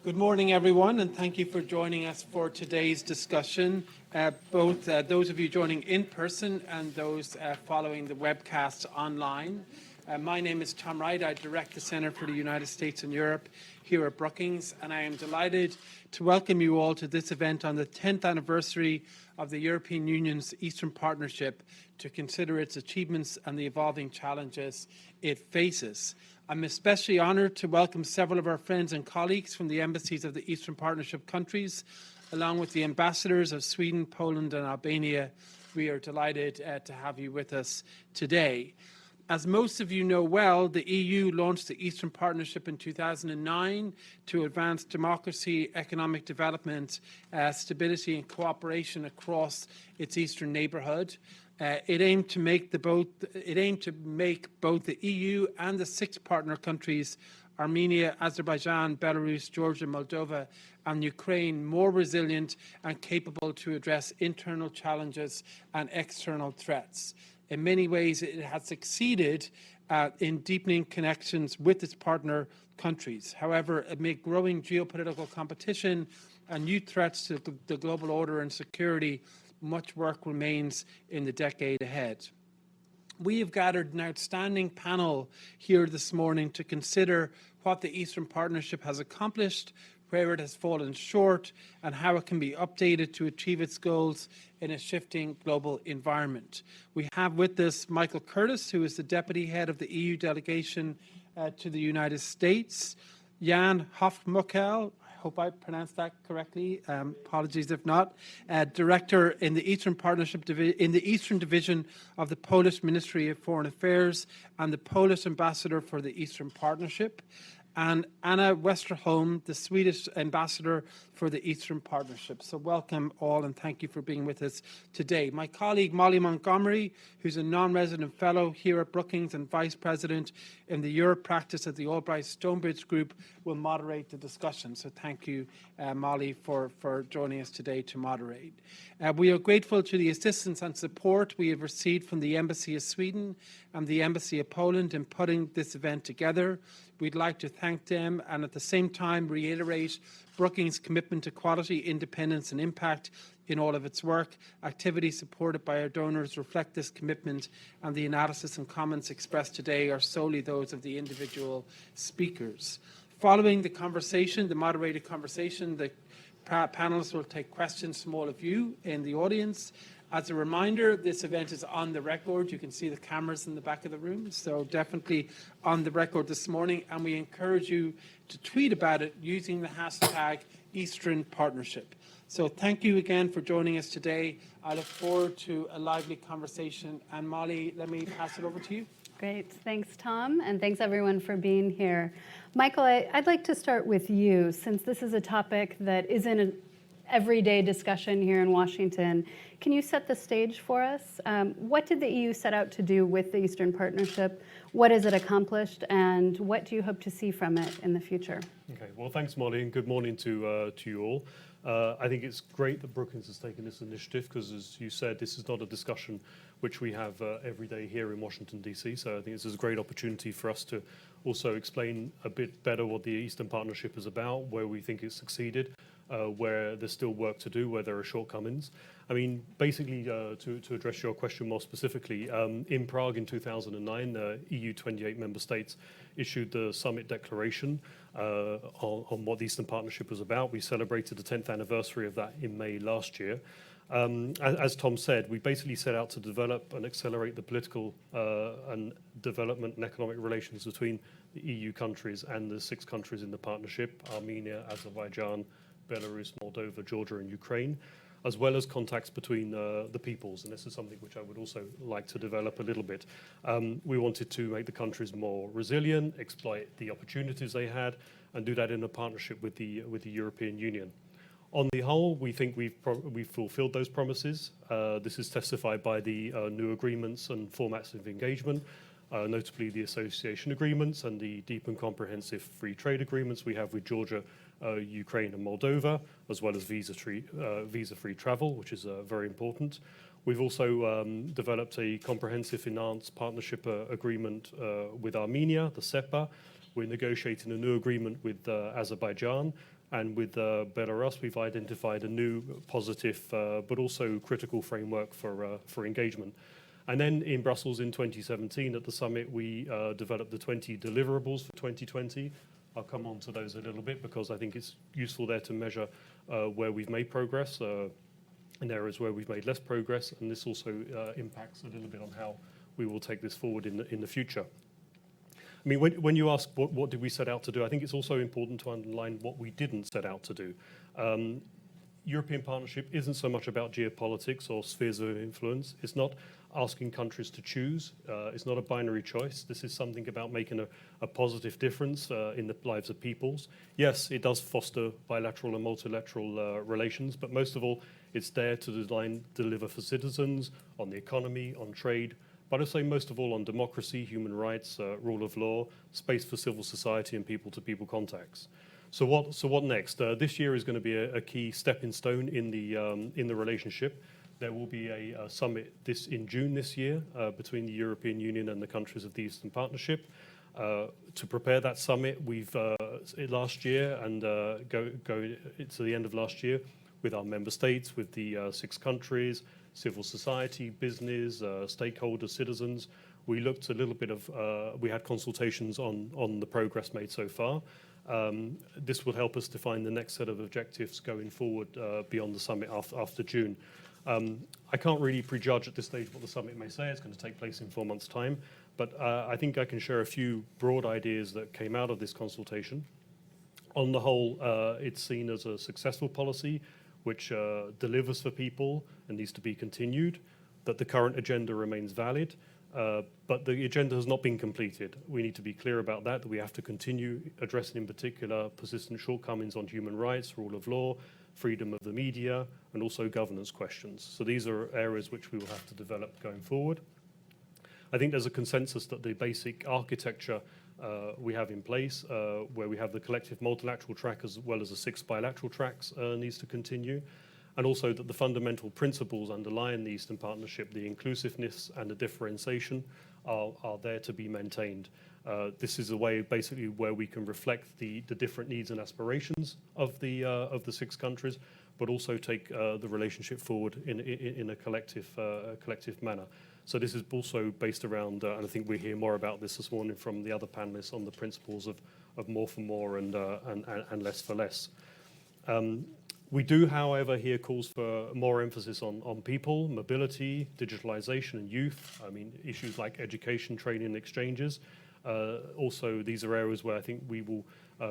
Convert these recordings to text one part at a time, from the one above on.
Good morning, everyone, and thank you for joining us for today's discussion, both those of you joining in person and those following the webcast online. My name is Tom Wright. I direct the Centre for the United States and Europe here at Brookings, and I am delighted to welcome you all to this event on the 10th anniversary of the European Union's Eastern Partnership to consider its achievements and the evolving challenges it faces. I'm especially honoured to welcome several of our friends and colleagues from the embassies of the Eastern Partnership countries, along with the ambassadors of Sweden, Poland and Albania. We are delighted to have you with us today. As most of you know well, the EU launched the Eastern Partnership in 2009 to advance democracy, economic development, stability and cooperation across its eastern neighbourhood. It aimed to make both the EU and the 6 partner countries, Armenia, Azerbaijan, Belarus, Georgia, Moldova and Ukraine, more resilient and capable to address internal challenges and external threats. In many ways, it has succeeded in deepening connections with its partner countries. However, amid growing geopolitical competition and new threats to the global order and security, much work remains in the decade ahead. We have gathered an outstanding panel here this morning to consider what the Eastern Partnership has accomplished, where it has fallen short, and how it can be updated to achieve its goals in a shifting global environment. We have with us Michael Curtis, who is the Deputy Head of the EU Delegation to the United States, Jan Hofmukel, I hope I pronounced that correctly, apologies if not, Director in the Eastern Partnership in the Eastern Division of the Polish Ministry of Foreign Affairs and the Polish Ambassador for the Eastern Partnership, and Anna Westerholm, the Swedish Ambassador for the Eastern Partnership. So welcome all and thank you for being with us today. My colleague Molly Montgomery, who's a non-resident fellow here at Brookings and Vice President in the Europe practice at the Albright-Stonebridge Group, will moderate the discussion. So thank you, Molly, for joining us today to moderate. We are grateful to the assistance and support we have received from the Embassy of Sweden and the Embassy of Poland in putting this event together. We'd like to thank them and at the same time reiterate Brookings' commitment to quality, independence and impact in all of its work. Activities supported by our donors reflect this commitment, and the analysis and comments expressed today are solely those of the individual speakers. Following the conversation, the moderated conversation, the panelists will take questions from all of you in the audience. As a reminder, this event is on the record. You can see the cameras in the back of the room, so definitely on the record this morning, and we encourage you to tweet about it using the hashtag Eastern Partnership. So thank you again for joining us today. I look forward to a lively conversation. And Molly, let me pass it over to you. Great. Thanks, Tom, and thanks everyone for being here. Michael, I'd like to start with you, since this is a topic that is in an everyday discussion here in Washington. Can you set the stage for us? What did the EU set out to do with the Eastern Partnership? What has it accomplished, and what do you hope to see from it in the future? Okay, well, thanks, Molly, and good morning to you all. I think it's great that Brookings has taken this initiative because, as you said, this is not a discussion which we have every day here in Washington, D.C., so I think this is a great opportunity for us to also explain a bit better what the Eastern Partnership is about, where we think it's succeeded, where there's still work to do, where there are shortcomings. I mean, basically, to address your question more specifically, in Prague in 2009, EU 28 member states issued the summit declaration on what the Eastern Partnership was about. We celebrated the 10th anniversary of that in May last year. As Tom said, we basically set out to develop and accelerate the political and development and economic relations between the EU countries and the 6 countries in the partnership, Armenia, Azerbaijan, Belarus, Moldova, Georgia and Ukraine, as well as contacts between the peoples. And this is something which I would also like to develop a little bit. We wanted to make the countries more resilient, exploit the opportunities they had, and do that in a partnership with the European Union. On the whole, we think we've fulfilled those promises. This is testified by the new agreements and formats of engagement, notably the association agreements and the deep and comprehensive free trade agreements we have with Georgia, Ukraine and Moldova, as well as visa-free travel, which is very important. We've also developed a comprehensive enhanced partnership agreement with Armenia, the SEPA. We're negotiating a new agreement with Azerbaijan, And with Belarus, we've identified a new positive but also critical framework for engagement. And then in Brussels in 2017 at the summit, we developed the 20 deliverables for 2020. I'll come on to those a little bit because I think it's useful there to measure where we've made progress and areas where we've made less progress. And this also impacts a little bit on how we will take this forward in the future. I mean, when you ask what did we set out to do, I think it's also important to underline what we didn't set out to do. European partnership isn't so much about geopolitics or spheres of influence. It's not asking countries to choose. It's not a binary choice. This is something about making a positive difference in the lives of peoples. Yes, it does foster bilateral and multilateral relations, but most of all, it's there to deliver for citizens on the economy, on trade, but I'd say most of all on democracy, human rights, rule of law, space for civil society and people-to-people contacts. So what next? This year is going to be a key stepping stone in the relationship. There will be a summit in June this year between the European Union and the countries of the Eastern Partnership. To prepare that summit, we've last year and go to the end of last year with our member states, with the 6 countries, civil society, business, stakeholders, citizens. We looked a little bit of, we had consultations on the progress made so far. This will help us define the next set of objectives going forward beyond the summit after June. I can't really prejudge at this stage what the summit may say. It's going to take place in 4 months' time. But I think I can share a few broad ideas that came out of this consultation. On the whole, it's seen as a successful policy which delivers for people and needs to be continued, that the current agenda remains valid, but the agenda has not been completed. We need to be clear about that we have to continue addressing in particular persistent shortcomings on human rights, rule of law, freedom of the media, and also governance questions. So these are areas which we will have to develop going forward. I think there's a consensus that the basic architecture we have in place, where we have the collective multilateral track as well as the 6 bilateral tracks, needs to continue. And also that the fundamental principles underlying the Eastern Partnership, the inclusiveness and the differentiation, are there to be maintained. This is a way basically where we can reflect the different needs and aspirations of the 6 countries, but also take the relationship forward in a collective manner. So this is also based around, and I think we hear more about this morning from the other panelists on the principles of more for more and less for less. We do, however, hear calls for more emphasis on people, mobility, digitalization and youth. I mean, issues like education, training and exchanges. Also, these are areas where I think we will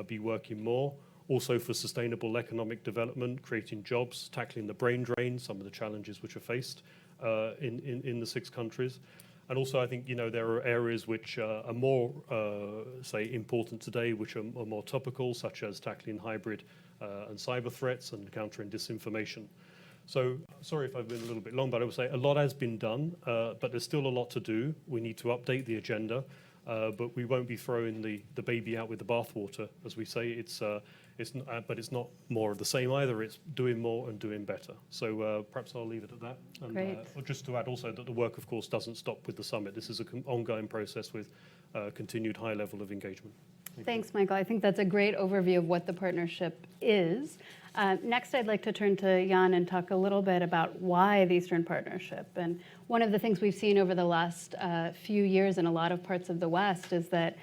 be working more. Also for sustainable economic development, creating jobs, tackling the brain drain, some of the challenges which are faced in the 6 countries. And also, I think, there are areas which are more, say, important today, which are more topical, such as tackling hybrid and cyber threats and countering disinformation. So, sorry if I've been a little bit long, but I would say a lot has been done, but there's still a lot to do. We need to update the agenda, but we won't be throwing the baby out with the bathwater, as we say. But it's not more of the same either. It's doing more and doing better. So perhaps I'll leave it at that. And, Great. Just to add also that the work, of course, doesn't stop with the summit. This is an ongoing process with continued high level of engagement. Thanks, Michael. I think that's a great overview of what the partnership is. Next, I'd like to turn to Jan and talk a little bit about why the Eastern Partnership. And one of the things we've seen over the last few years in a lot of parts of the West is that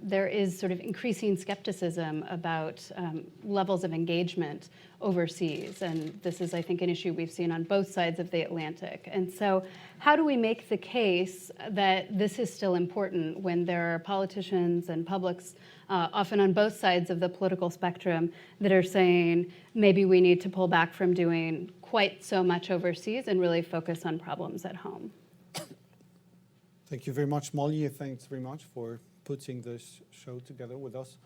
there is sort of increasing skepticism about levels of engagement overseas. And this is, I think, an issue we've seen on both sides of the Atlantic. And so how do we make the case that this is still important when there are politicians and publics, often on both sides of the political spectrum, that are saying maybe we need to pull back from doing quite so much overseas and really focus on problems at home? Thank you very much, Molly. Thanks very much for putting this show together with us.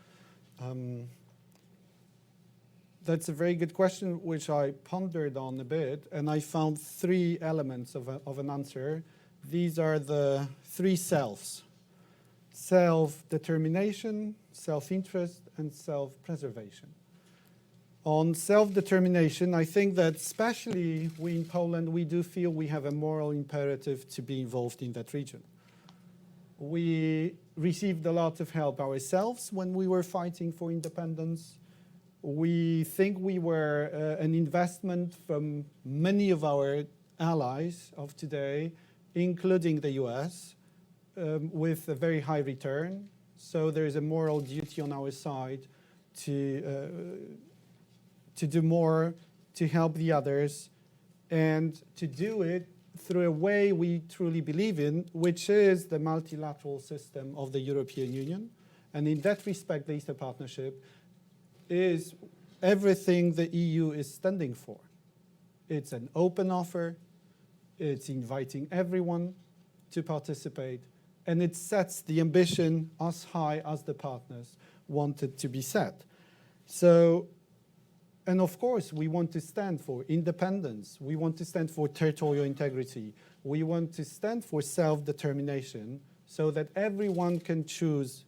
That's a very good question, which I pondered on a bit, and I found 3 elements of an answer. These are the 3 selves: self-determination, self-interest, and self-preservation. On self-determination, I think that especially we in Poland, we do feel we have a moral imperative to be involved in that region. We received a lot of help ourselves when we were fighting for independence. We think we were an investment from many of our allies of today, including the US, with a very high return. So there is a moral duty on our side to do more, to help the others, and to do it through a way we truly believe in, which is the multilateral system of the European Union. And in that respect, the Eastern Partnership is everything the EU is standing for. It's an open offer, it's inviting everyone to participate, and it sets the ambition as high as the partners want it to be set. So, and of course, we want to stand for independence, we want to stand for territorial integrity, we want to stand for self-determination so that everyone can choose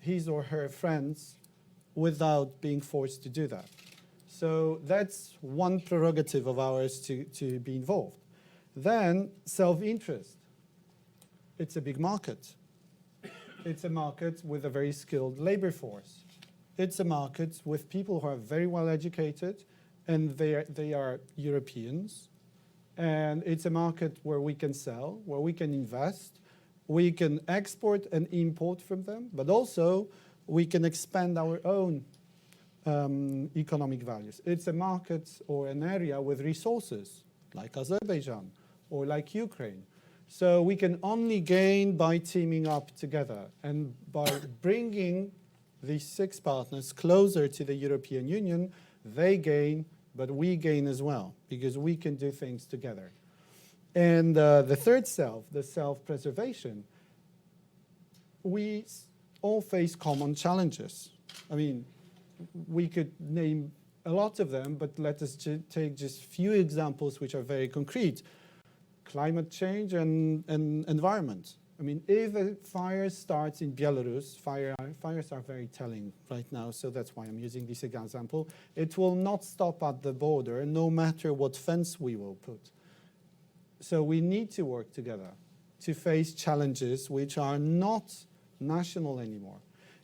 his or her friends without being forced to do that. So that's one prerogative of ours to be involved. Then self-interest. It's a big market. It's a market with a very skilled labor force. It's a market with people who are very well educated, and they are Europeans. And it's a market where we can sell, where we can invest, we can export and import from them, but also we can expand our own economic values. It's a market or an area with resources, like Azerbaijan or like Ukraine. So we can only gain by teaming up together and by bringing these 6 partners closer to the European Union. They gain, but we gain as well, because we can do things together. And the third self, the self-preservation, we all face common challenges. I mean, we could name a lot of them, but let us take just few examples which are very concrete. Climate change and environment. I mean, if a fire starts in Belarus, fires are very telling right now, so that's why I'm using this example. It will not stop at the border, no matter what fence we will put. So we need to work together to face challenges which are not national anymore.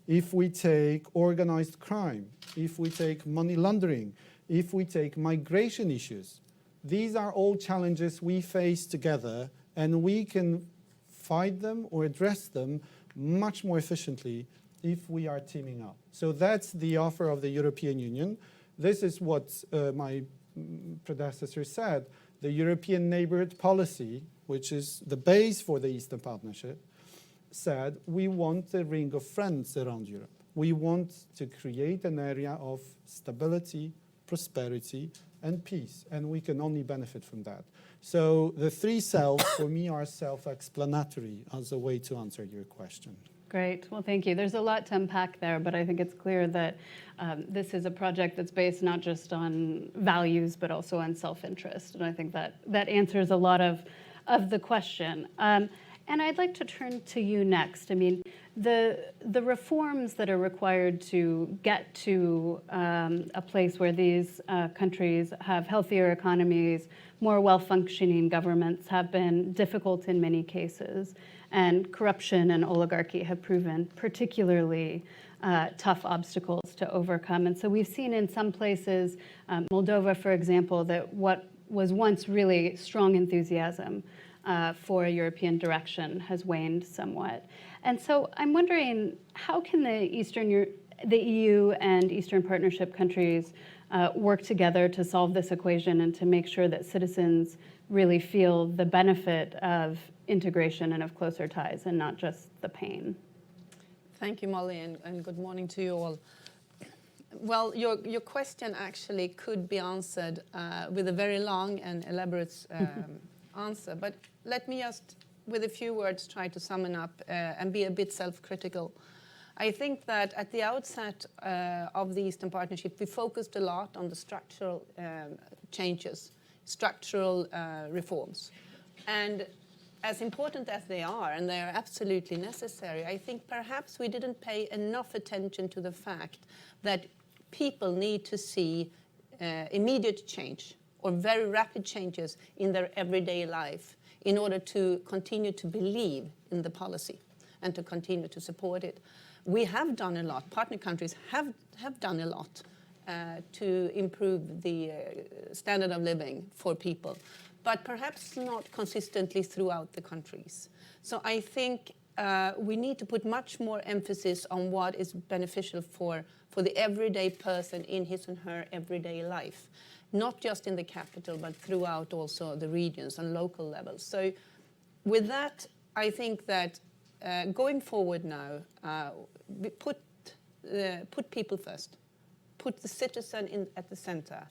If we take organized crime, if we take money laundering, if we take migration issues, these are all challenges we face together, and we can fight them or address them much more efficiently if we are teaming up. So that's the offer of the European Union. This is what my predecessor said. The European Neighbourhood Policy, which is the base for the Eastern Partnership, said we want a ring of friends around Europe. We want to create an area of stability, prosperity, and peace, and we can only benefit from that. So the 3 selves, for me, are self-explanatory as a way to answer your question. Great. Well, thank you. There's a lot to unpack there, but I think it's clear that this is a project that's based not just on values, but also on self-interest. And I think that answers a lot of the question. And I'd like to turn to you next. I mean, the reforms that are required to get to a place where these countries have healthier economies, more well-functioning governments, have been difficult in many cases. And corruption and oligarchy have proven particularly tough obstacles to overcome. And so we've seen in some places, Moldova, for example, that what was once really strong enthusiasm for a European direction has waned somewhat. And so I'm wondering, how can the EU and Eastern Partnership countries work together to solve this equation and to make sure that citizens really feel the benefit of integration and of closer ties and not just the pain? Thank you, Molly, and good morning to you all. Well, your question actually could be answered with a very long and elaborate answer, but let me just, with a few words, try to sum it up and be a bit self-critical. I think that at the outset of the Eastern Partnership, we focused a lot on the structural changes, structural reforms. And as important as they are, and they are absolutely necessary, I think perhaps we didn't pay enough attention to the fact that people need to see immediate change or very rapid changes in their everyday life in order to continue to believe in the policy and to continue to support it. We have done a lot. Partner countries have done a lot. to improve the standard of living for people, but perhaps not consistently throughout the countries. So I think we need to put much more emphasis on what is beneficial for the everyday person in his and her everyday life, not just in the capital, but throughout also the regions and local levels. So with that, I think that going forward now, we put people first, put the citizen at the center,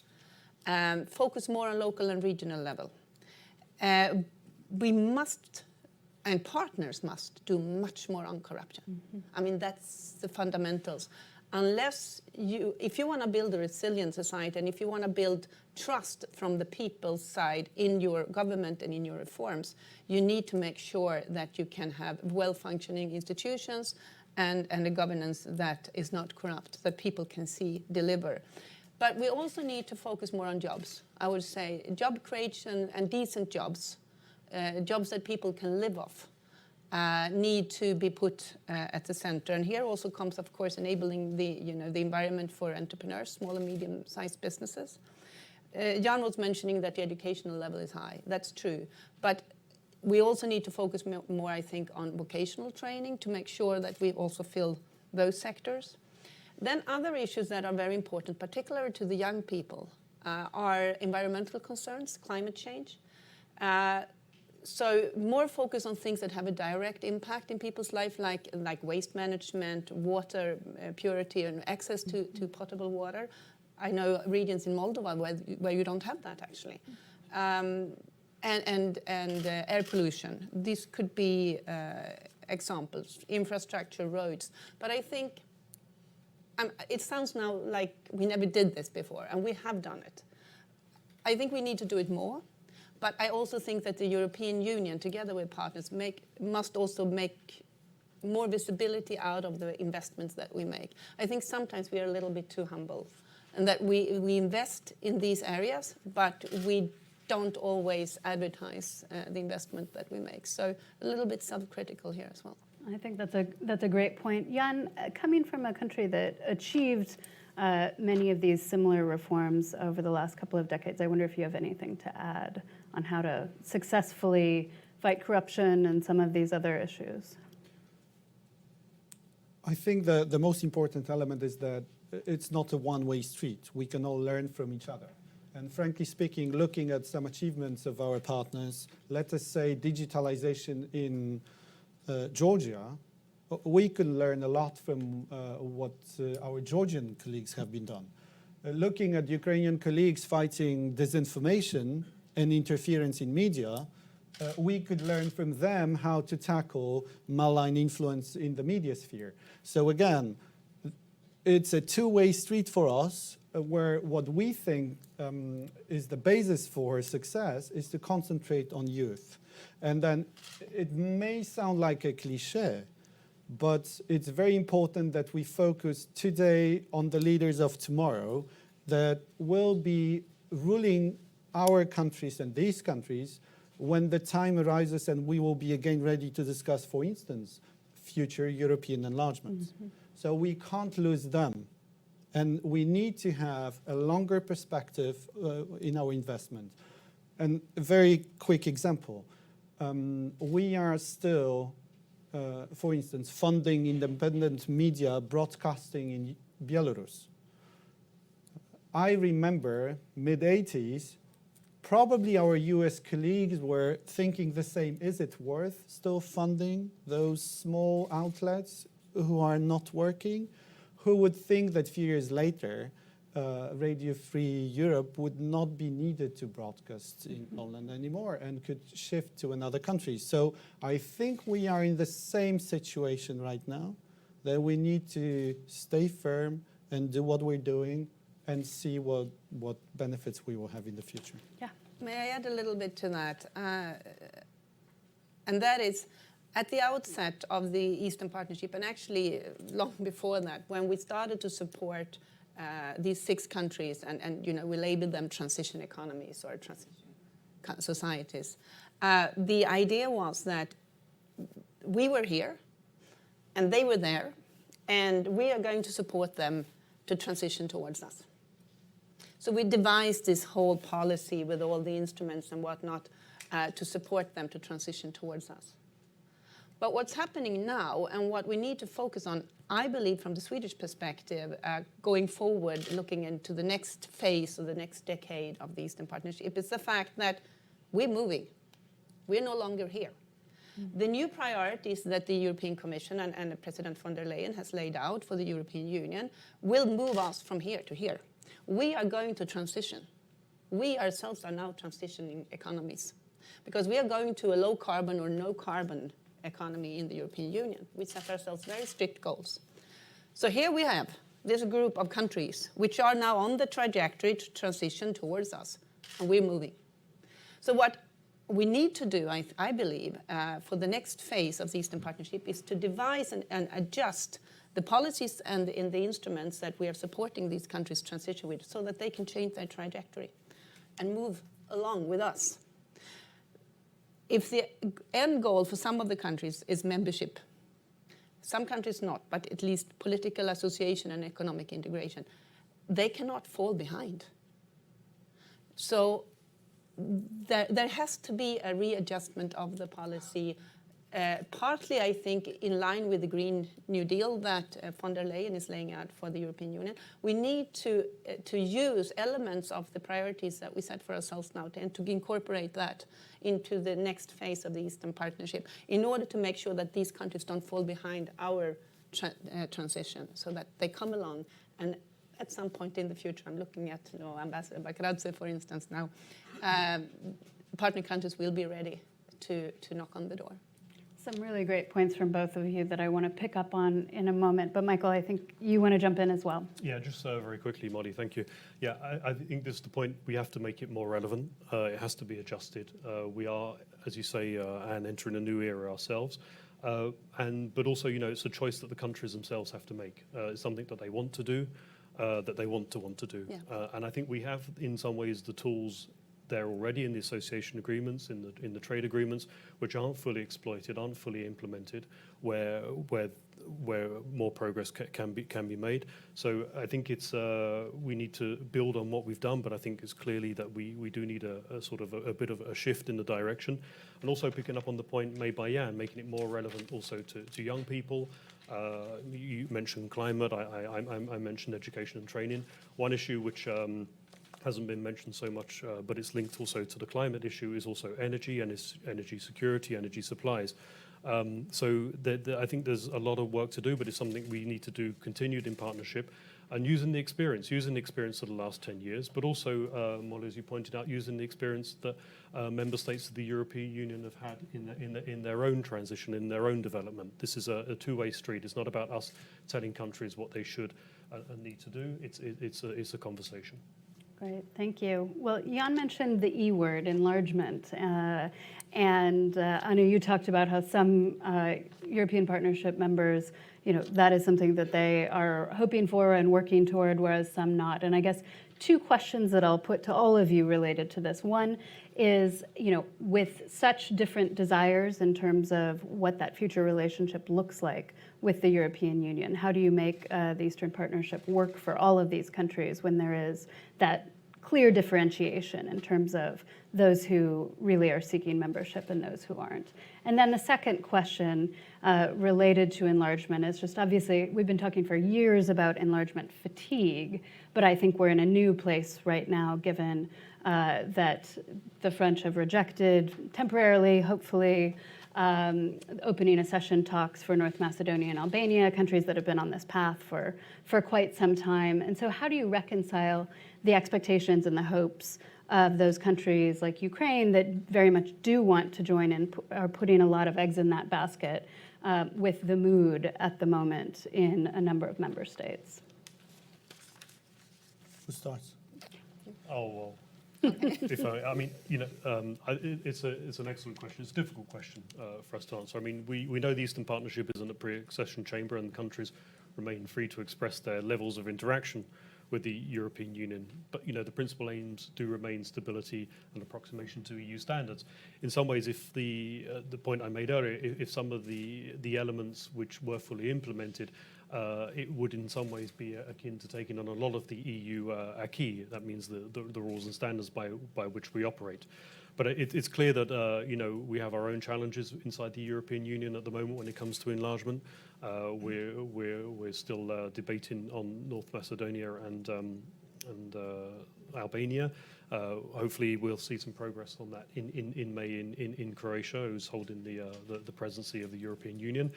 focus more on local and regional level. We must, and partners must, do much more on corruption. Mm-hmm. I mean, that's the fundamentals. If you want to build a resilient society, and if you want to build trust from the people's side in your government and in your reforms, you need to make sure that you can have well-functioning institutions and a governance that is not corrupt, that people can see deliver. But we also need to focus more on jobs. I would say job creation and decent jobs, jobs that people can live off, need to be put at the center. And here also comes, of course, enabling the environment for entrepreneurs, small and medium-sized businesses. Jan was mentioning that the educational level is high. That's true. But we also need to focus more, I think, on vocational training to make sure that we also fill those sectors. Then other issues that are very important, particularly to the young people, are environmental concerns, climate change. So more focus on things that have a direct impact in people's life, like waste management, water purity, and access to potable water. I know regions in Moldova where you don't have that, actually. And air pollution. These could be examples, infrastructure, roads. But I think it sounds now like we never did this before, and we have done it. I think we need to do it more. But I also think that the European Union, together with partners, must also make more visibility out of the investments that we make. I think sometimes we are a little bit too humble, and that we invest in these areas, but we don't always advertise the investment that we make. So a little bit self-critical here as well. I think that's a great point. Jan, coming from a country that achieved many of these similar reforms over the last couple of decades, I wonder if you have anything to add on how to successfully fight corruption and some of these other issues. I think the most important element is that it's not a one-way street. We can all learn from each other. And frankly speaking, looking at some achievements of our partners, let us say digitalization in Georgia, we could learn a lot from what our Georgian colleagues have been done. Looking at Ukrainian colleagues fighting disinformation and interference in media, we could learn from them how to tackle malign influence in the media sphere. So again, it's a two-way street for us, where what we think is the basis for success is to concentrate on youth. And then it may sound like a cliche, but it's very important that we focus today on the leaders of tomorrow that will be ruling our countries and these countries when the time arises and we will be again ready to discuss, for instance, future European enlargement. Mm-hmm. So we can't lose them. And we need to have a longer perspective in our investment. And a very quick example. We are still, for instance, funding independent media broadcasting in Belarus. I remember mid-80s, probably our US colleagues were thinking the same. Is it worth still funding those small outlets who are not working? Who would think that a few years later, Radio Free Europe would not be needed to broadcast in Poland anymore and could shift to another country. So I think we are in the same situation right now, that we need to stay firm and do what we're doing and see what benefits we will have in the future. Yeah. May I add a little bit to that? And that is, at the outset of the Eastern Partnership, and actually long before that, when we started to support these 6 countries, and we labeled them transition economies or transition societies, the idea was that we were here, and they were there, and we are going to support them to transition towards us. So we devised this whole policy with all the instruments and whatnot to support them to transition towards us. But what's happening now, and what we need to focus on, I believe from the Swedish perspective, going forward, looking into the next phase or the next decade of the Eastern Partnership, is the fact that we're moving. We're no longer here. The new priorities that the European Commission and President von der Leyen has laid out for the European Union will move us from here to here. We are going to transition. We ourselves are now transitioning economies because we are going to a low carbon or no carbon economy in the European Union. We set ourselves very strict goals. So here we have this group of countries which are now on the trajectory to transition towards us, and we're moving. So what we need to do, I believe, for the next phase of the Eastern Partnership is to devise and adjust the policies and in the instruments that we are supporting these countries transition with so that they can change their trajectory and move along with us. If the end goal for some of the countries is membership, some countries not, but at least political association and economic integration, they cannot fall behind. So there has to be a readjustment of the policy, partly, I think, in line with the Green New Deal that von der Leyen is laying out for the European Union. We need to use elements of the priorities that we set for ourselves now and to incorporate that into the next phase of the Eastern Partnership in order to make sure that these countries don't fall behind our transition, so that they come along and at some point in the future, I'm looking at Ambassador Bakradze, for instance, now, partner countries will be ready to knock on the door. Some really great points from both of you that I want to pick up on in a moment. But Michael, I think you want to jump in as well. Yeah, just very quickly, Molly, thank you. Yeah, I think this is the point. We have to make it more relevant. It has to be adjusted. We are, as you say, and entering a new era ourselves. But also, it's a choice that the countries themselves have to make. It's something that they want to do, that they want to do. Yeah. And I think we have, in some ways, the tools there already in the association agreements, in the trade agreements, which aren't fully exploited, aren't fully implemented, where more progress can be made. So I think it's we need to build on what we've done, but I think it's clearly that we do need a sort of a bit of a shift in the direction, and also picking up on the point made by Jan, making it more relevant also to young people. You mentioned climate. I mentioned education and training. One issue which hasn't been mentioned so much, but it's linked also to the climate issue, is also energy and its energy security, energy supplies. So I think there's a lot of work to do, but it's something we need to do continued in partnership and using the experience of the last 10 years, but also, Molly, as you pointed out, using the experience that member states of the European Union have had in their own transition, in their own development. This is a two-way street. It's not about us telling countries what they should and need to do. It's a conversation. Great, thank you. Well, Jan mentioned the E word, enlargement, and Anu, you talked about how some European partnership members, that is something that they are hoping for and working toward, whereas some not. And I guess two questions that I'll put to all of you related to this. One is, with such different desires in terms of what that future relationship looks like with the European Union, how do you make the Eastern Partnership work for all of these countries when there is that clear differentiation in terms of those who really are seeking membership and those who aren't? And then the second question related to enlargement is just, obviously, we've been talking for years about enlargement fatigue, but I think we're in a new place right now, given that the French have rejected temporarily, hopefully, opening accession talks for North Macedonia and Albania, countries that have been on this path for quite some time. And so how do you reconcile the expectations and the hopes of those countries like Ukraine that very much do want to join and are putting a lot of eggs in that basket with the mood at the moment in a number of member states? Who starts? Oh, well. It's an excellent question. It's a difficult question for us to answer. I mean, we know the Eastern Partnership isn't a pre-accession chamber, and countries remain free to express their levels of interaction with the European Union. But, the principal aims do remain stability and approximation to EU standards. In some ways, if the point I made earlier, if some of the elements which were fully implemented it would in some ways be akin to taking on a lot of the EU acquis. That means the rules and standards by which we operate. But it's clear that we have our own challenges inside the European Union at the moment when it comes to enlargement. We're still debating on North Macedonia and Albania. Hopefully, we'll see some progress on that in May in Croatia, who's holding the presidency of the European Union.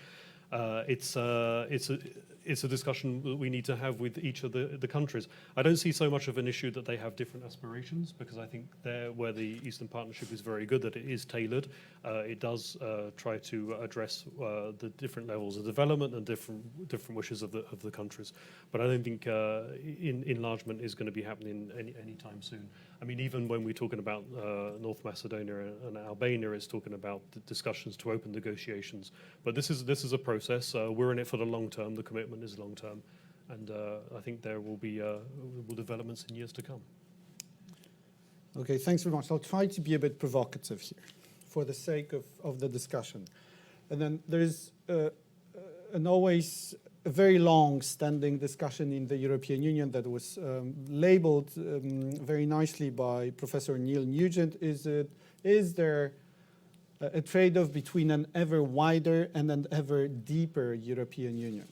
It's a discussion that we need to have with each of the countries. I don't see so much of an issue that they have different aspirations, because I think there, where the Eastern Partnership is very good, that it is tailored. It does try to address the different levels of development and different wishes of the countries. But I don't think enlargement is going to be happening anytime soon. I mean, even when we're talking about North Macedonia and Albania, is talking about the discussions to open negotiations. But this is a process. We're in it for the long term. The commitment is long term, and I think there will be developments in years to come. Okay, thanks very much. I'll try to be a bit provocative here for the sake of the discussion. And then there's an always a very long-standing discussion in the European Union that was labeled very nicely by Professor Neil Nugent. Is there a trade-off between an ever wider and an ever deeper European Union?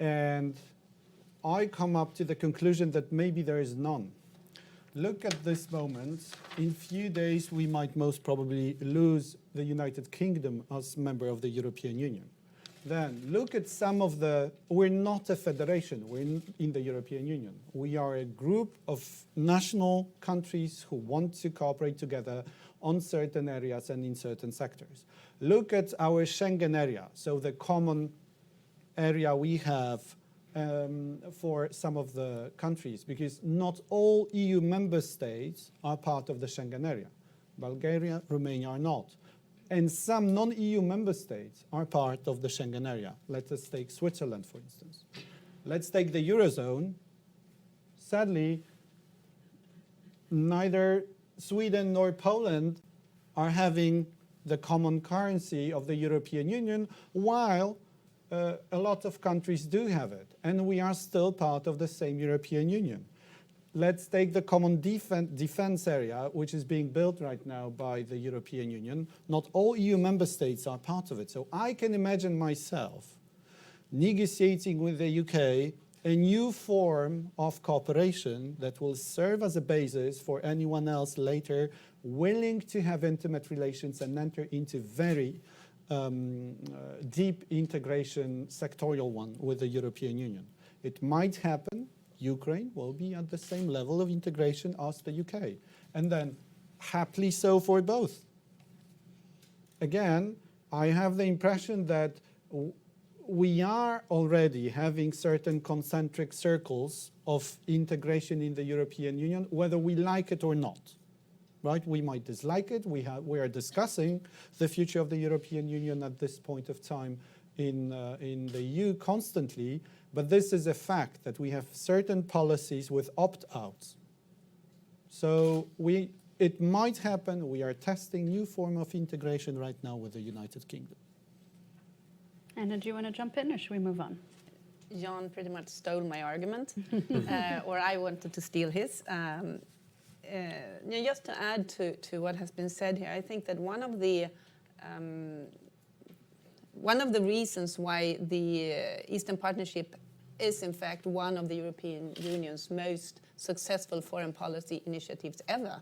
And I come up to the conclusion that maybe there is none. Look at this moment. In few days, we might most probably lose the United Kingdom as member of the European Union. Then look at some of we're not a federation, we're in the European Union. We are a group of national countries who want to cooperate together on certain areas and in certain sectors. Look at our Schengen area, so the common area we have for some of the countries, because not all EU member states are part of the Schengen area. Bulgaria, Romania are not. And some non-EU member states are part of the Schengen area. Let us take Switzerland, for instance. Let's take the Eurozone. Sadly, neither Sweden nor Poland are having the common currency of the European Union, while a lot of countries do have it. And we are still part of the same European Union. Let's take the common defense area, which is being built right now by the European Union. Not all EU member states are part of it. So I can imagine myself negotiating with the UK a new form of cooperation that will serve as a basis for anyone else later willing to have intimate relations and enter into very deep integration, sectorial one, with the European Union. It might happen. Ukraine will be at the same level of integration as the UK. And then, happily so for both. Again, I have the impression that we are already having certain concentric circles of integration in the European Union, whether we like it or not. Right? We might dislike it. We are discussing the future of the European Union at this point of time in the EU constantly, but this is a fact that we have certain policies with opt-outs. So it might happen. We are testing new form of integration right now with the United Kingdom. Anna, do you want to jump in, or should we move on? Jan pretty much stole my argument, or I wanted to steal his. Just to add to what has been said here, I think that one of the reasons why the Eastern Partnership is in fact one of the European Union's most successful foreign policy initiatives ever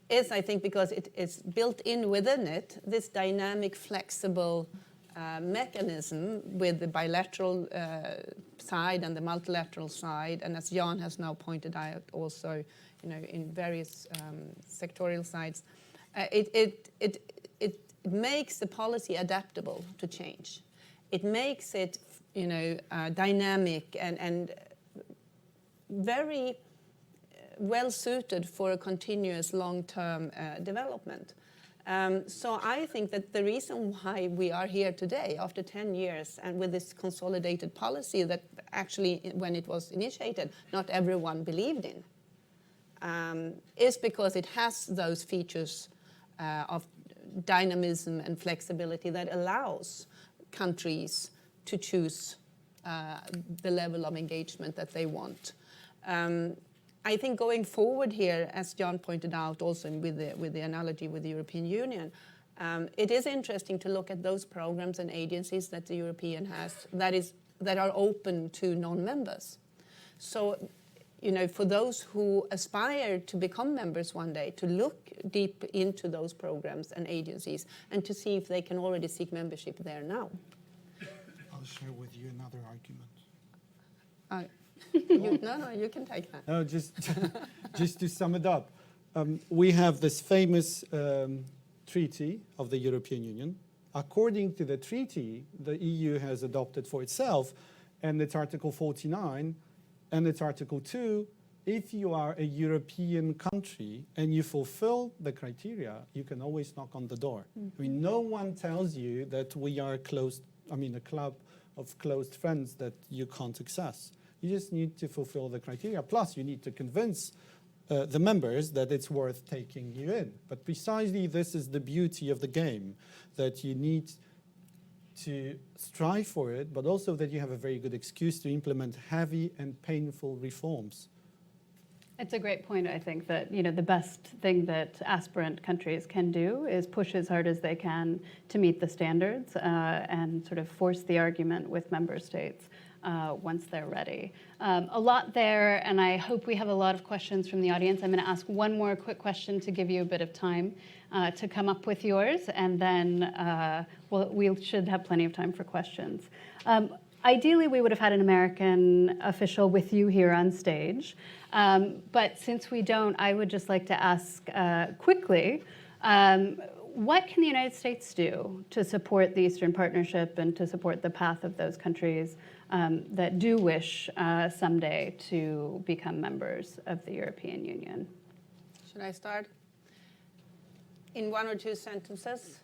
is, I think, because it is built in within it this dynamic, flexible mechanism with the bilateral side and the multilateral side, and as Jan has now pointed out also, in various sectorial sides, it makes the policy adaptable to change. It makes it, dynamic and very well suited for a continuous long-term development. So I think that the reason why we are here today, after 10 years, and with this consolidated policy that actually, when it was initiated, not everyone believed in, is because it has those features of dynamism and flexibility that allows countries to choose the level of engagement that they want. I think going forward here, as John pointed out also with the analogy with the European Union, it is interesting to look at those programs and agencies that the European has that are open to non-members. So, for those who aspire to become members one day, to look deep into those programs and agencies and to see if they can already seek membership there now. I'll share with you another argument. No, you can take that. No, just to sum it up, we have this famous treaty of the European Union. According to the treaty, the EU has adopted for itself, and it's Article 49, and it's Article 2, if you are a European country and you fulfill the criteria, you can always knock on the door. I mean, no one tells you that we are a club of closed friends that you can't access. You just need to fulfill the criteria. Plus, you need to convince the members that it's worth taking you in. But precisely this is the beauty of the game, that you need to strive for it, but also that you have a very good excuse to implement heavy and painful reforms. It's a great point. I think that the best thing that aspirant countries can do is push as hard as they can to meet the standards and sort of force the argument with member states once they're ready. A lot there, and I hope we have a lot of questions from the audience. I'm going to ask one more quick question to give you a bit of time to come up with yours, and then we should have plenty of time for questions. Ideally, we would have had an American official with you here on stage, but since we don't, I would just like to ask quickly, what can the United States do to support the Eastern Partnership and to support the path of those countries that do wish someday to become members of the European Union? Should I start? In one or two sentences,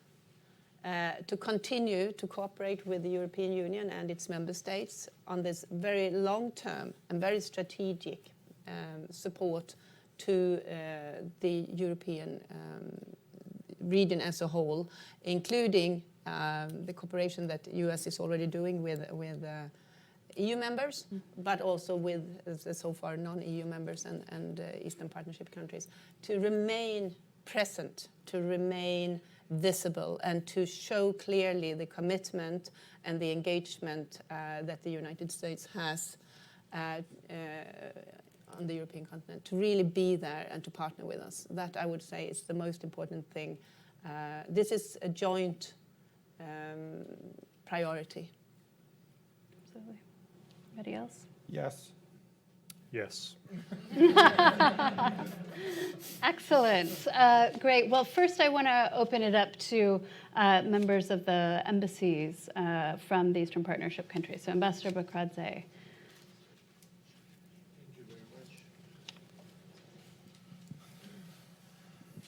to continue to cooperate with the European Union and its member states on this very long-term and very strategic support to the European region as a whole, including the cooperation that the US is already doing with EU members, but also with so far non-EU members and Eastern Partnership countries, to remain present, to remain visible, and to show clearly the commitment and the engagement that the United States has on the European continent, to really be there and to partner with us. That, I would say, is the most important thing. This is a joint priority. Absolutely. Anybody else? Yes. Yes. Excellent. Great. Well, first I want to open it up to members of the embassies from the Eastern Partnership countries. So Ambassador Bakradze. Thank you very much.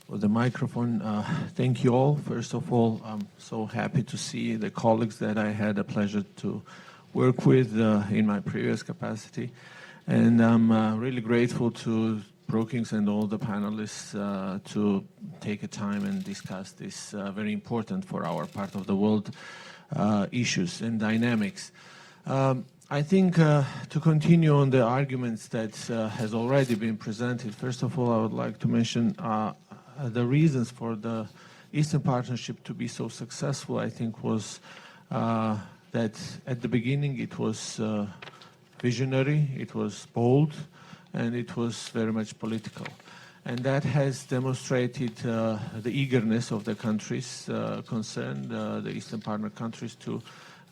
For the microphone, thank you all. First of all, I'm so happy to see the colleagues that I had a pleasure to work with in my previous capacity. And I'm really grateful to Brookings and all the panelists to take a time and discuss this very important for our part of the world issues and dynamics. I think to continue on the arguments that has already been presented, first of all, I would like to mention the reasons for the Eastern Partnership to be so successful, I think, was that at the beginning it was visionary, it was bold, and it was very much political. And that has demonstrated the eagerness of the countries concerned, the Eastern Partner countries, to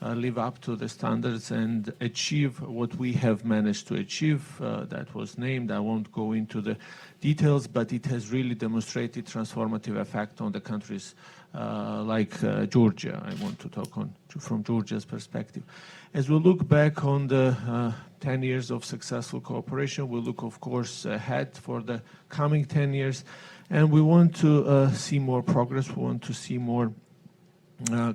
live up to the standards and achieve what we have managed to achieve. That was named. I won't go into the details, but it has really demonstrated transformative effect on the countries like Georgia. I want to talk from Georgia's perspective. As we look back on the 10 years of successful cooperation, we look, of course, ahead for the coming 10 years, and we want to see more progress. We want to see more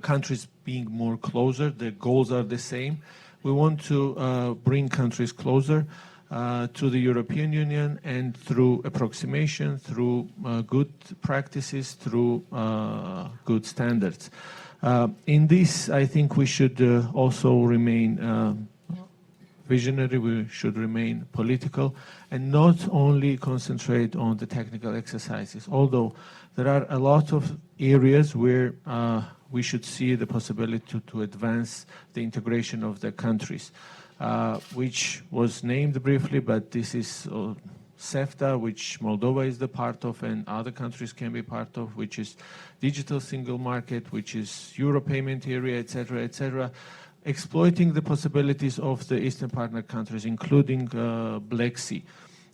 countries being more closer. The goals are the same. We want to bring countries closer to the European Union, and through approximation, through good practices, through good standards. In this, I think we should also remain visionary, we should remain political, and not only concentrate on the technical exercises, although there are a lot of areas where we should see the possibility to advance the integration of the countries, which was named briefly, but this is CEFTA, which Moldova is the part of, and other countries can be part of, which is digital single market, which is Euro payment area, etc., etc., exploiting the possibilities of the Eastern partner countries, including Black Sea,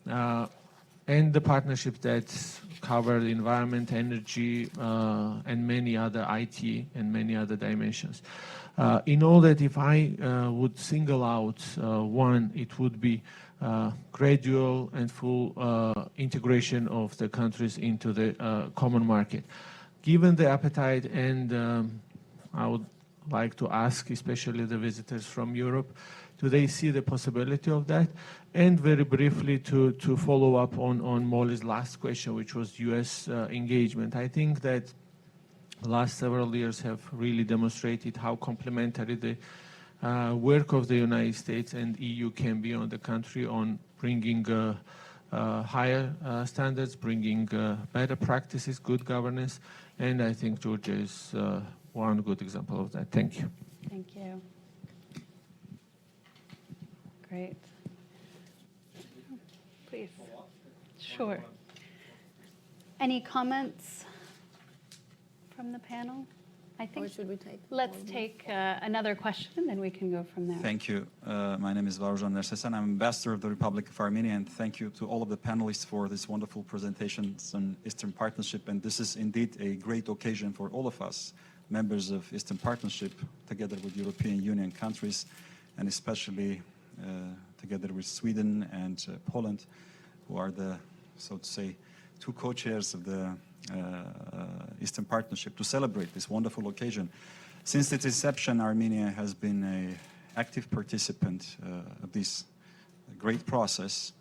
and the partnerships that cover the environment, energy, and many other IT and many other dimensions. In all that, if I would single out one, it would be gradual and full integration of the countries into the common market. Given the appetite, and I would like to ask, especially the visitors from Europe, do they see the possibility of that? And very briefly, to follow up on Molly's last question, which was US engagement. I think that the last several years have really demonstrated how complementary the work of the United States and EU can be on the country on bringing higher standards, bringing better practices, good governance, and I think Georgia is one good example of that. Thank you. Thank you. Great. Please. Sure. Any comments from the panel? I Or think should we take? let's take another question, and then we can go from there. Thank you. My name is Varujan Nersesan. I'm ambassador of the Republic of Armenia, and thank you to all of the panelists for this wonderful presentations on Eastern Partnership. And this is indeed a great occasion for all of us, members of Eastern Partnership, together with European Union countries, and especially together with Sweden and Poland, who are the, so to say, two co-chairs of the Eastern Partnership, to celebrate this wonderful occasion. Since its inception, Armenia has been an active participant of this great process.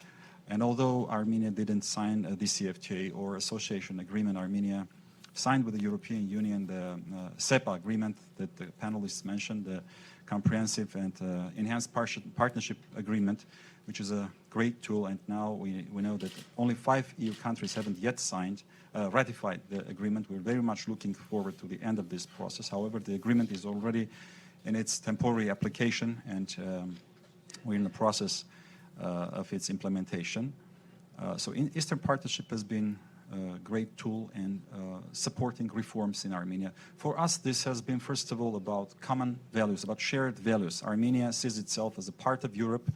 And although Armenia didn't sign a DCFTA or association agreement, Armenia signed with the European Union the SEPA agreement that the panelists mentioned, the comprehensive and enhanced partnership agreement, which is a great tool. And now we know that only 5 EU countries haven't yet ratified the agreement. We're very much looking forward to the end of this process. However, the agreement is already in its temporary application, and we're in the process of its implementation. So Eastern Partnership has been a great tool in supporting reforms in Armenia. For us, this has been, first of all, about common values, about shared values. Armenia sees itself as a part of Europe,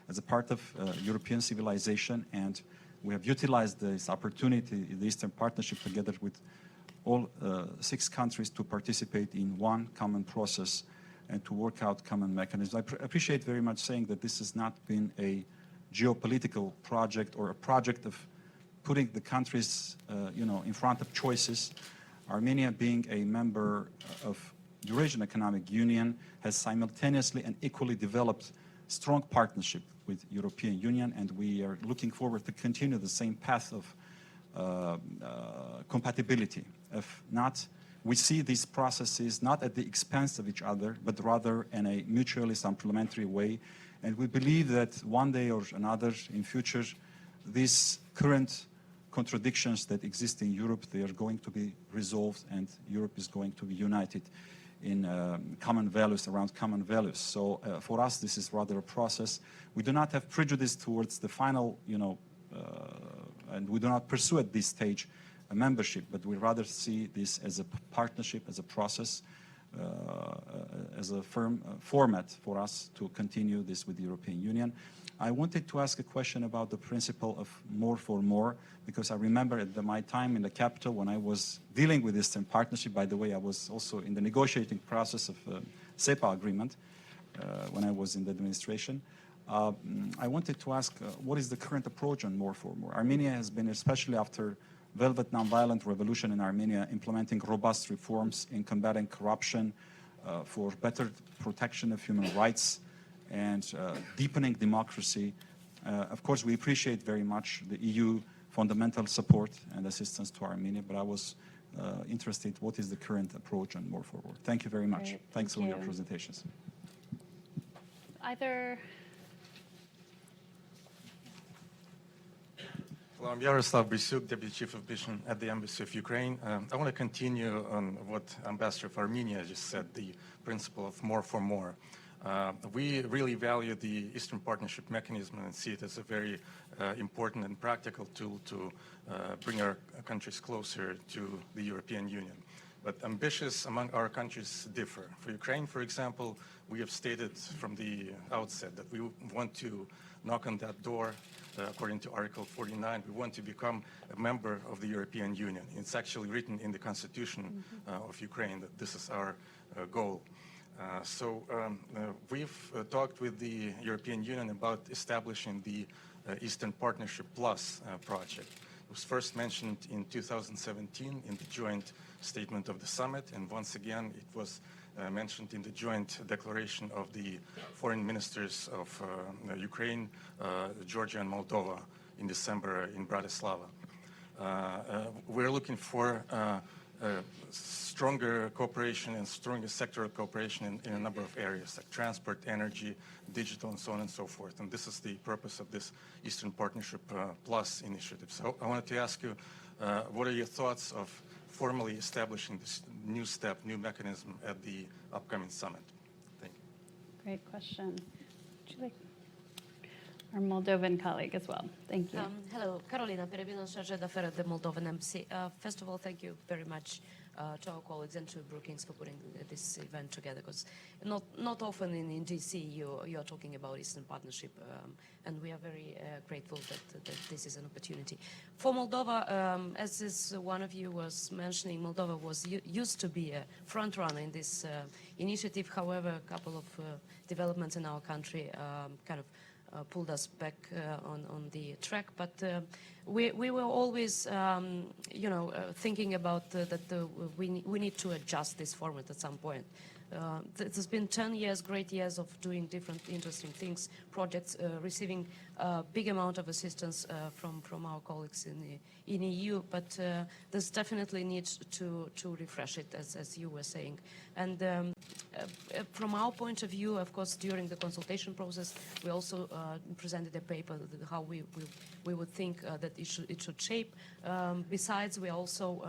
as a part of European civilization, and we have utilized this opportunity in the Eastern Partnership together with all 6 countries to participate in one common process and to work out common mechanisms. I appreciate very much saying that this has not been a geopolitical project or a project of putting the countries in front of choices. Armenia, being a member of Eurasian Economic Union, has simultaneously and equally developed strong partnership with European Union, and we are looking forward to continue the same path of compatibility. We see these processes not at the expense of each other, but rather in a mutually supplementary way. And we believe that one day or another in future, these current contradictions that exist in Europe, they are going to be resolved, and Europe is going to be united in common values, around common values. So for us, this is rather a process. We do not have prejudice towards the final, and we do not pursue at this stage a membership, but we rather see this as a partnership, as a process, as a firm format for us to continue this with the European Union. I wanted to ask a question about the principle of more for more, because I remember at my time in the capital when I was dealing with Eastern Partnership. By the way, I was also in the negotiating process of SEPA agreement when I was in the administration. I wanted to ask, what is the current approach on more for more? Armenia has been, especially after Velvet Nonviolent Revolution in Armenia, implementing robust reforms in combating corruption, for better protection of human rights, and deepening democracy. Of course, we appreciate very much the EU fundamental support and assistance to Armenia, but I was interested, what is the current approach on more forward? Thank you very much. Great. Thanks Thank for your you. presentations. Either Hello, I'm Yaroslav Brysyuk, Deputy Chief of Mission at the Embassy of Ukraine. I want to continue on what Ambassador of Armenia just said, the principle of more for more. We really value the Eastern Partnership mechanism and see it as a very important and practical tool to bring our countries closer to the European Union. But ambitions among our countries differ. For Ukraine, for example, we have stated from the outset that we want to knock on that door. According to Article 49, we want to become a member of the European Union. It's actually written in the constitution of Ukraine that this is our goal. We've talked with the European Union about establishing the Eastern Partnership Plus project. It was first mentioned in 2017 in the joint statement of the summit, and once again it was mentioned in the joint declaration of the foreign ministers of Ukraine, Georgia and Moldova in December in Bratislava. We're looking for stronger cooperation and stronger sectoral cooperation in a number of areas like transport, energy, digital, and so on and so forth. And this is the purpose of this Eastern Partnership Plus initiative. So I wanted to ask you, what are your thoughts of formally establishing this new step, new mechanism at the upcoming summit? Thank you. Great question. Would you like our Moldovan colleague as well? Thank you. Hello, Carolina Perebina, Chargé d'Affaires at the Moldovan Embassy. First of all, thank you very much to our colleagues and to Brookings for putting this event together, because not often in DC you are talking about Eastern Partnership, and we are very grateful that this is an opportunity. For Moldova, as one of you was mentioning, Moldova was used to be a front runner in this initiative. However, a couple of developments in our country kind of pulled us back on the track, but we were always, thinking about that we need to adjust this format at some point. There's been 10 years, great years of doing different interesting things, projects, receiving a big amount of assistance from our colleagues in EU, but there's definitely need to refresh it, as you were saying. And from our point of view, of course, during the consultation process, we also presented a paper how we would think that it should shape. Besides, we also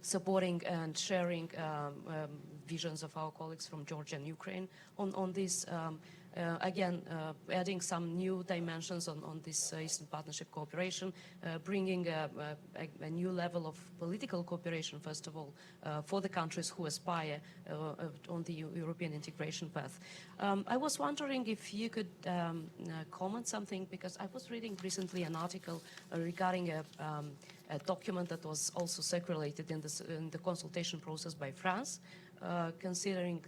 supporting and sharing visions of our colleagues from Georgia and Ukraine on this. Again, adding some new dimensions on this Eastern Partnership cooperation, bringing a new level of political cooperation, first of all, for the countries who aspire on the European integration path. I was wondering if you could comment something, because I was reading recently an article regarding a document that was also circulated in the consultation process by France, considering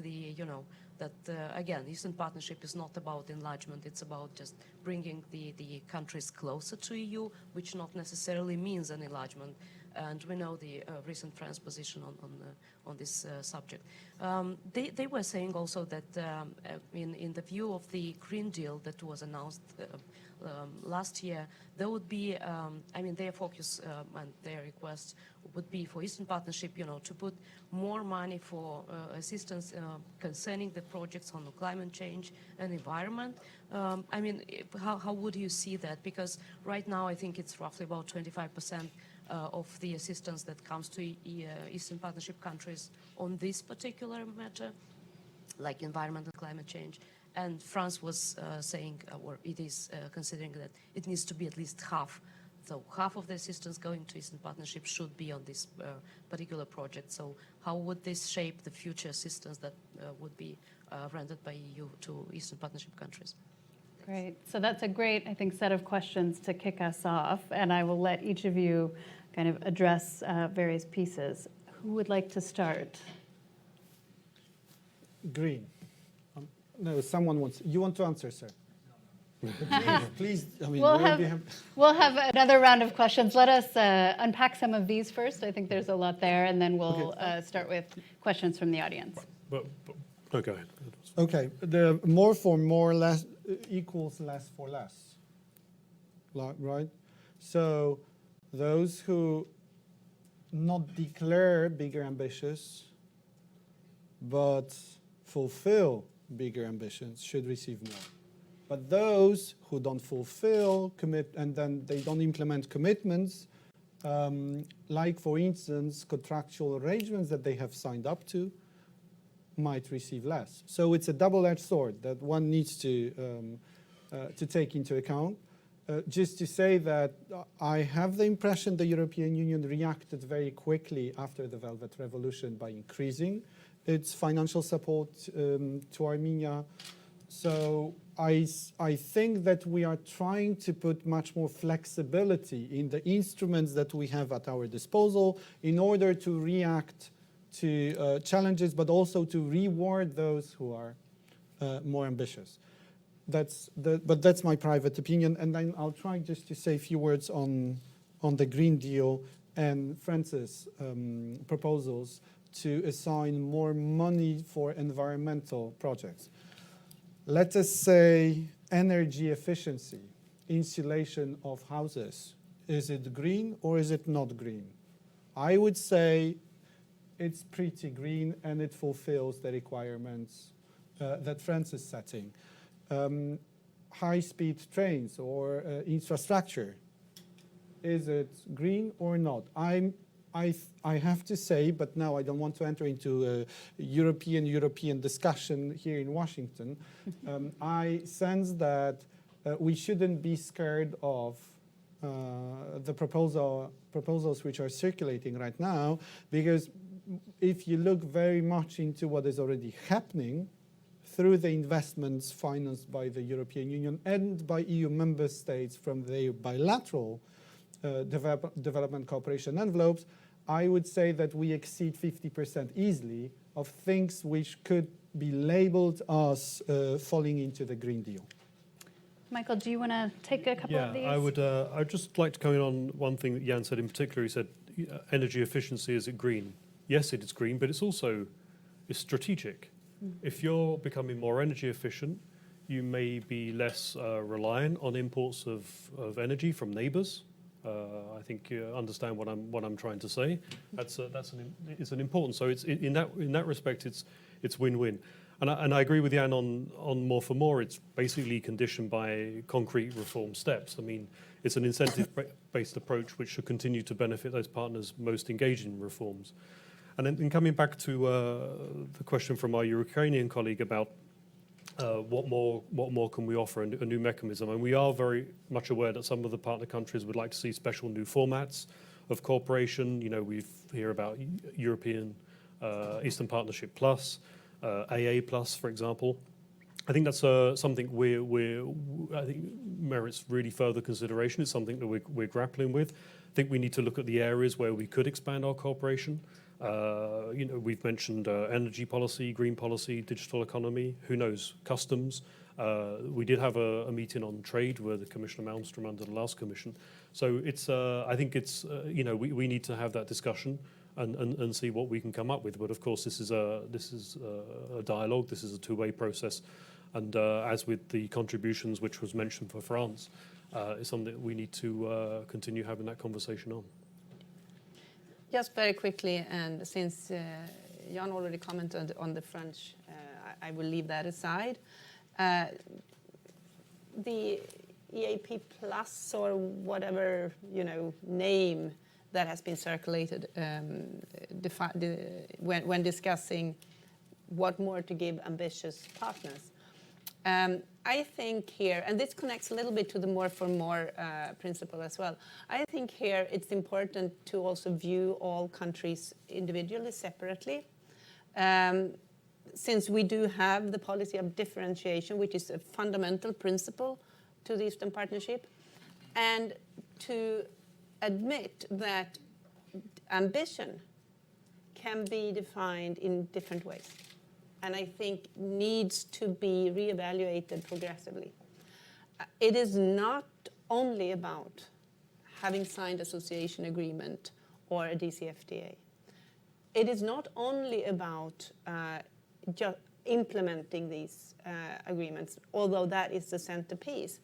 that again, Eastern Partnership is not about enlargement, it's about just bringing the countries closer to EU, which not necessarily means an enlargement. And we know the recent France position on this subject. They were saying also that in the view of the Green Deal that was announced last year, there would be, their focus and their request would be for Eastern Partnership, to put more money for assistance concerning the projects on climate change and environment. How would you see that? Because right now I think it's roughly about 25% of the assistance that comes to Eastern Partnership countries on this particular matter, like environment and climate change. And France was saying, or it is considering that it needs to be at least half. So half of the assistance going to Eastern Partnership should be on this particular project. So how would this shape the future assistance that would be rendered by EU to Eastern Partnership countries? Great. So that's a great, I think, set of questions to kick us off. And I will let each of you kind of address various pieces. Who would like to start? Green. No, someone wants. You want to answer, sir? Please. We'll have another round of questions. Let us unpack some of these first. I think there's a lot there, and then we'll start with questions from the audience. But no, go ahead. Okay. The more for more, less equals less for less. Right? So those who not declare bigger ambitions, but fulfill bigger ambitions should receive more. But those who don't fulfill and then they don't implement commitments, like for instance, contractual arrangements that they have signed up to, might receive less. So it's a double-edged sword that one needs to take into account. Just to say that I have the impression the European Union reacted very quickly after the Velvet Revolution by increasing its financial support to Armenia. So I think that we are trying to put much more flexibility in the instruments that we have at our disposal in order to react to challenges, but also to reward those who are more ambitious. But that's my private opinion, and then I'll try just to say a few words on the Green Deal and France's proposals to assign more money for environmental projects. Let us say energy efficiency, insulation of houses. Is it green or is it not green? I would say it's pretty green and it fulfills the requirements that France is setting. High-speed trains or infrastructure, is it green or not? I have to say, but now I don't want to enter into a European discussion here in Washington. I sense that we shouldn't be scared of the proposals which are circulating right now, because if you look very much into what is already happening through the investments financed by the European Union and by EU member states from their bilateral development cooperation envelopes, I would say that we exceed 50% easily of things which could be labeled as falling into the Green Deal. Michael, do you want to take a couple of these? Yeah, I'd just like to comment on one thing that Jan said in particular. He said, energy efficiency, is it green? Yes, it is green, but it's also strategic. If you're becoming more energy efficient, you may be less reliant on imports of energy from neighbours. I think you understand what I'm trying to say. It's an important. So it's in that respect, it's win-win. And I agree with Jan on more for more. It's basically conditioned by concrete reform steps. I mean, it's an incentive-based approach which should continue to benefit those partners most engaged in reforms. And then coming back to the question from our Ukrainian colleague about what more can we offer, a new mechanism. And we are very much aware that some of the partner countries would like to see special new formats of cooperation. You know, we hear about European Eastern Partnership Plus, AA Plus, for example. I think that's something I think merits really further consideration. It's something that we're grappling with. I think we need to look at the areas where we could expand our cooperation. You know, we've mentioned energy policy, green policy, digital economy, who knows, customs. We did have a meeting on trade with Commissioner Malmström under the last commission. So it's, I think it's, you know, we need to have that discussion and see what we can come up with. But of course, this is a dialogue. This is a two-way process. And as with the contributions, which was mentioned for France, it's something that we need to continue having that conversation on. Just very quickly, and since Jan already commented on the French, I will leave that aside. The EAP Plus or whatever, you know, name that has been circulated when discussing what more to give ambitious partners. I think here, and this connects a little bit to the more for more principle as well. I think here it's important to also view all countries individually, separately. Since we do have the policy of differentiation, which is a fundamental principle to the Eastern Partnership, and to admit that ambition can be defined in different ways, and I think needs to be reevaluated progressively. It is not only about having signed association agreement or a DCFTA. It is not only about just implementing these agreements, although that is the centerpiece.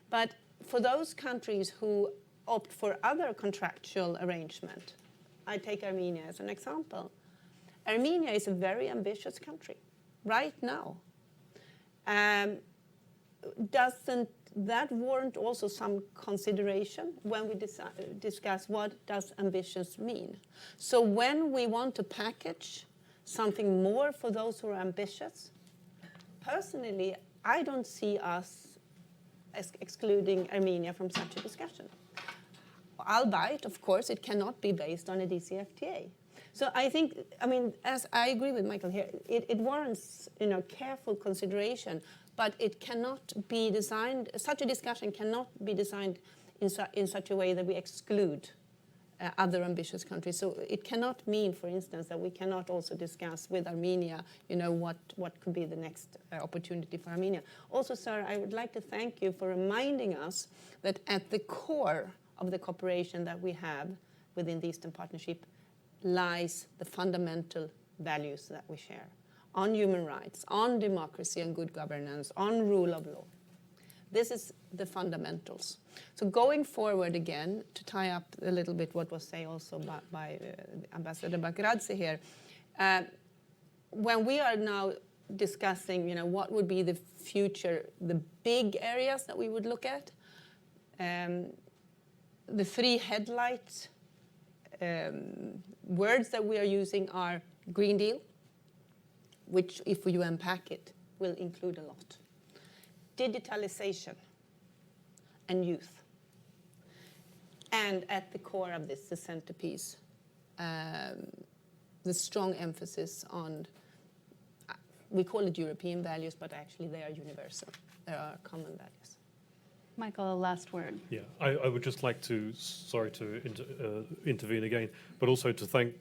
But for those countries who opt for other contractual arrangement, I take Armenia as an example. Armenia is a very ambitious country right now. doesn't that warrant also some consideration when we discuss what does ambitious mean? So when we want to package something more for those who are ambitious, personally, I don't see us as excluding Armenia from such a discussion. Albeit, of course, it cannot be based on a DCFTA. So I think, as I agree with Michael here, it warrants, careful consideration, but it cannot be designed, such a discussion cannot be designed in such a way that we exclude other ambitious countries. So it cannot mean, for instance, that we cannot also discuss with Armenia, what could be the next opportunity for Armenia. Also, sir, I would like to thank you for reminding us that at the core of the cooperation that we have within the Eastern Partnership lies the fundamental values that we share on human rights, on democracy and good governance, on rule of law. This is the fundamentals. So going forward again, to tie up a little bit what was said also by Ambassador Bakradze here, when we are now discussing, what would be the future, the big areas that we would look at, the three headlight words that we are using are Green Deal, which, if you unpack it, will include a lot. Digitalization and youth. And at the core of this, the centerpiece, the strong emphasis on, we call it European values, but actually they are universal. They are common values. Michael, a last word. Yeah, I would just like to, sorry to intervene again, but also to thank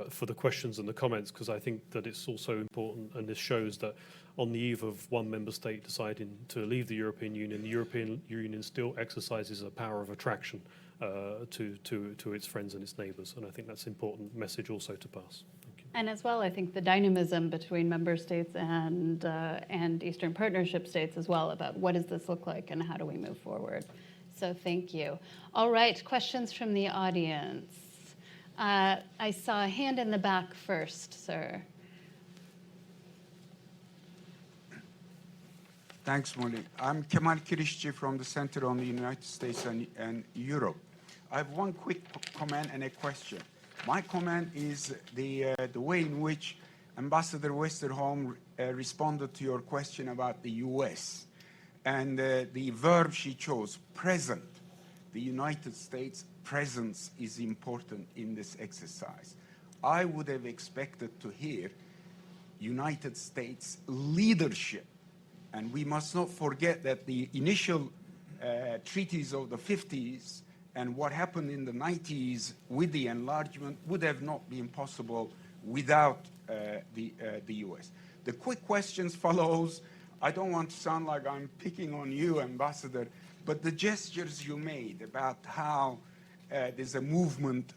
for the questions and the comments, because I think that it's also important, and this shows that on the eve of one member state deciding to leave the European Union still exercises a power of attraction to its friends and its neighbours, and I think that's an important message also to pass. Thank you. And as well, I think the dynamism between member states and Eastern Partnership states as well about what does this look like and how do we move forward. So thank you. All right, questions from the audience. I saw a hand in the back first, sir. Thanks, Molly. I'm Kemal Kirişçi from the Center on the United States and Europe. I have one quick comment and a question. My comment is the way in which Ambassador Westerholm responded to your question about the U.S. and the verb she chose, present. The United States presence is important in this exercise. I would have expected to hear United States leadership. And we must not forget that the initial treaties of the 50s and what happened in the 90s with the enlargement would have not been possible without the US. The quick questions follows. I don't want to sound like I'm picking on you, Ambassador, but the gestures you made about how there's a movement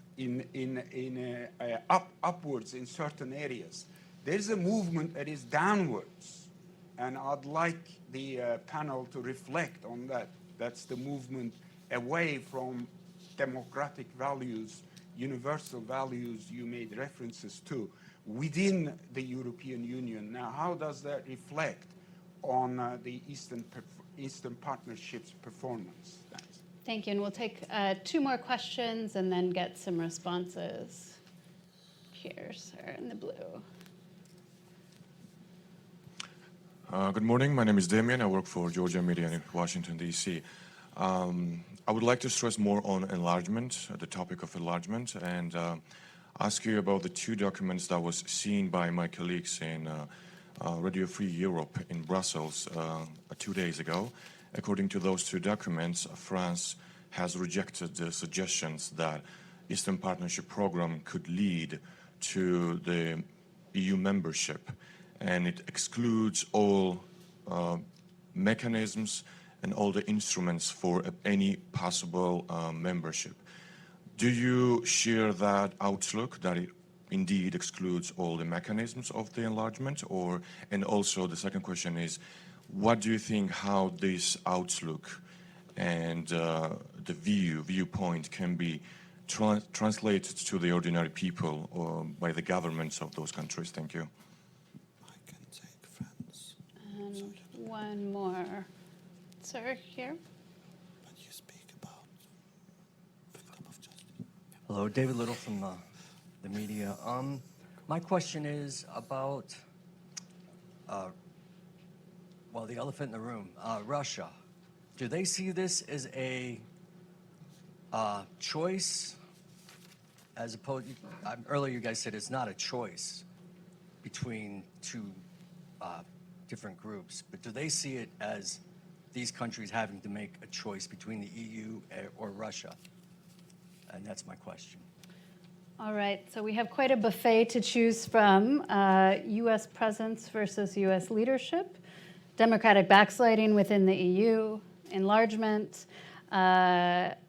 upwards in certain areas. There's a movement that is downwards. And I'd like the panel to reflect on that. That's the movement away from democratic values, universal values you made references to within the European Union. Now, how does that reflect on the Eastern Partnership's performance? Thanks. Thank you, and we'll take 2 more questions and then get some responses. Here, sir, in the blue. Good morning. My name is Damien. I work for Georgia Media in Washington, D.C. I would like to stress more on enlargement, the topic of enlargement, and ask you about the 2 documents that was seen by my colleagues in Radio Free Europe in Brussels 2 days ago. According to those 2 documents, France has rejected the suggestions that Eastern Partnership program could lead to the EU membership, and it excludes all mechanisms and all the instruments for any possible membership. Do you share that outlook, that it indeed excludes all the mechanisms of the enlargement? And also the second question is, what do you think how this outlook and the viewpoint can be translated to the ordinary people or by the governments of those countries? Thank you. And one more. Sir, here. But you speak about freedom of justice. Hello, David Little from the media. My question is about, well, the elephant in the room, Russia. Do they see this as a choice as opposed, earlier you guys said it's not a choice between two different groups, but do they see it as these countries having to make a choice between the EU or Russia? And that's my question. All right, so we have quite a buffet to choose from. U.S. presence versus U.S. leadership, democratic backsliding within the EU, enlargement,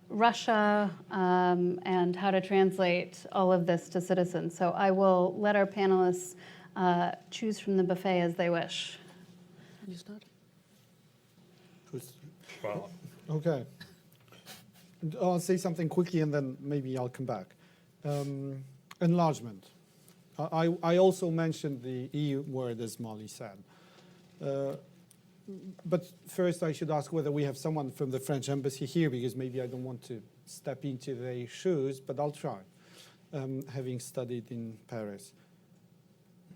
Russia, and how to translate all of this to citizens. So I will let our panelists choose from the buffet as they wish. You start. Well, Okay. I'll say something quickly and then maybe I'll come back. Enlargement. I also mentioned the EU word, as Molly said. But first I should ask whether we have someone from the French embassy here, because maybe I don't want to step into their shoes, but I'll try, having studied in Paris.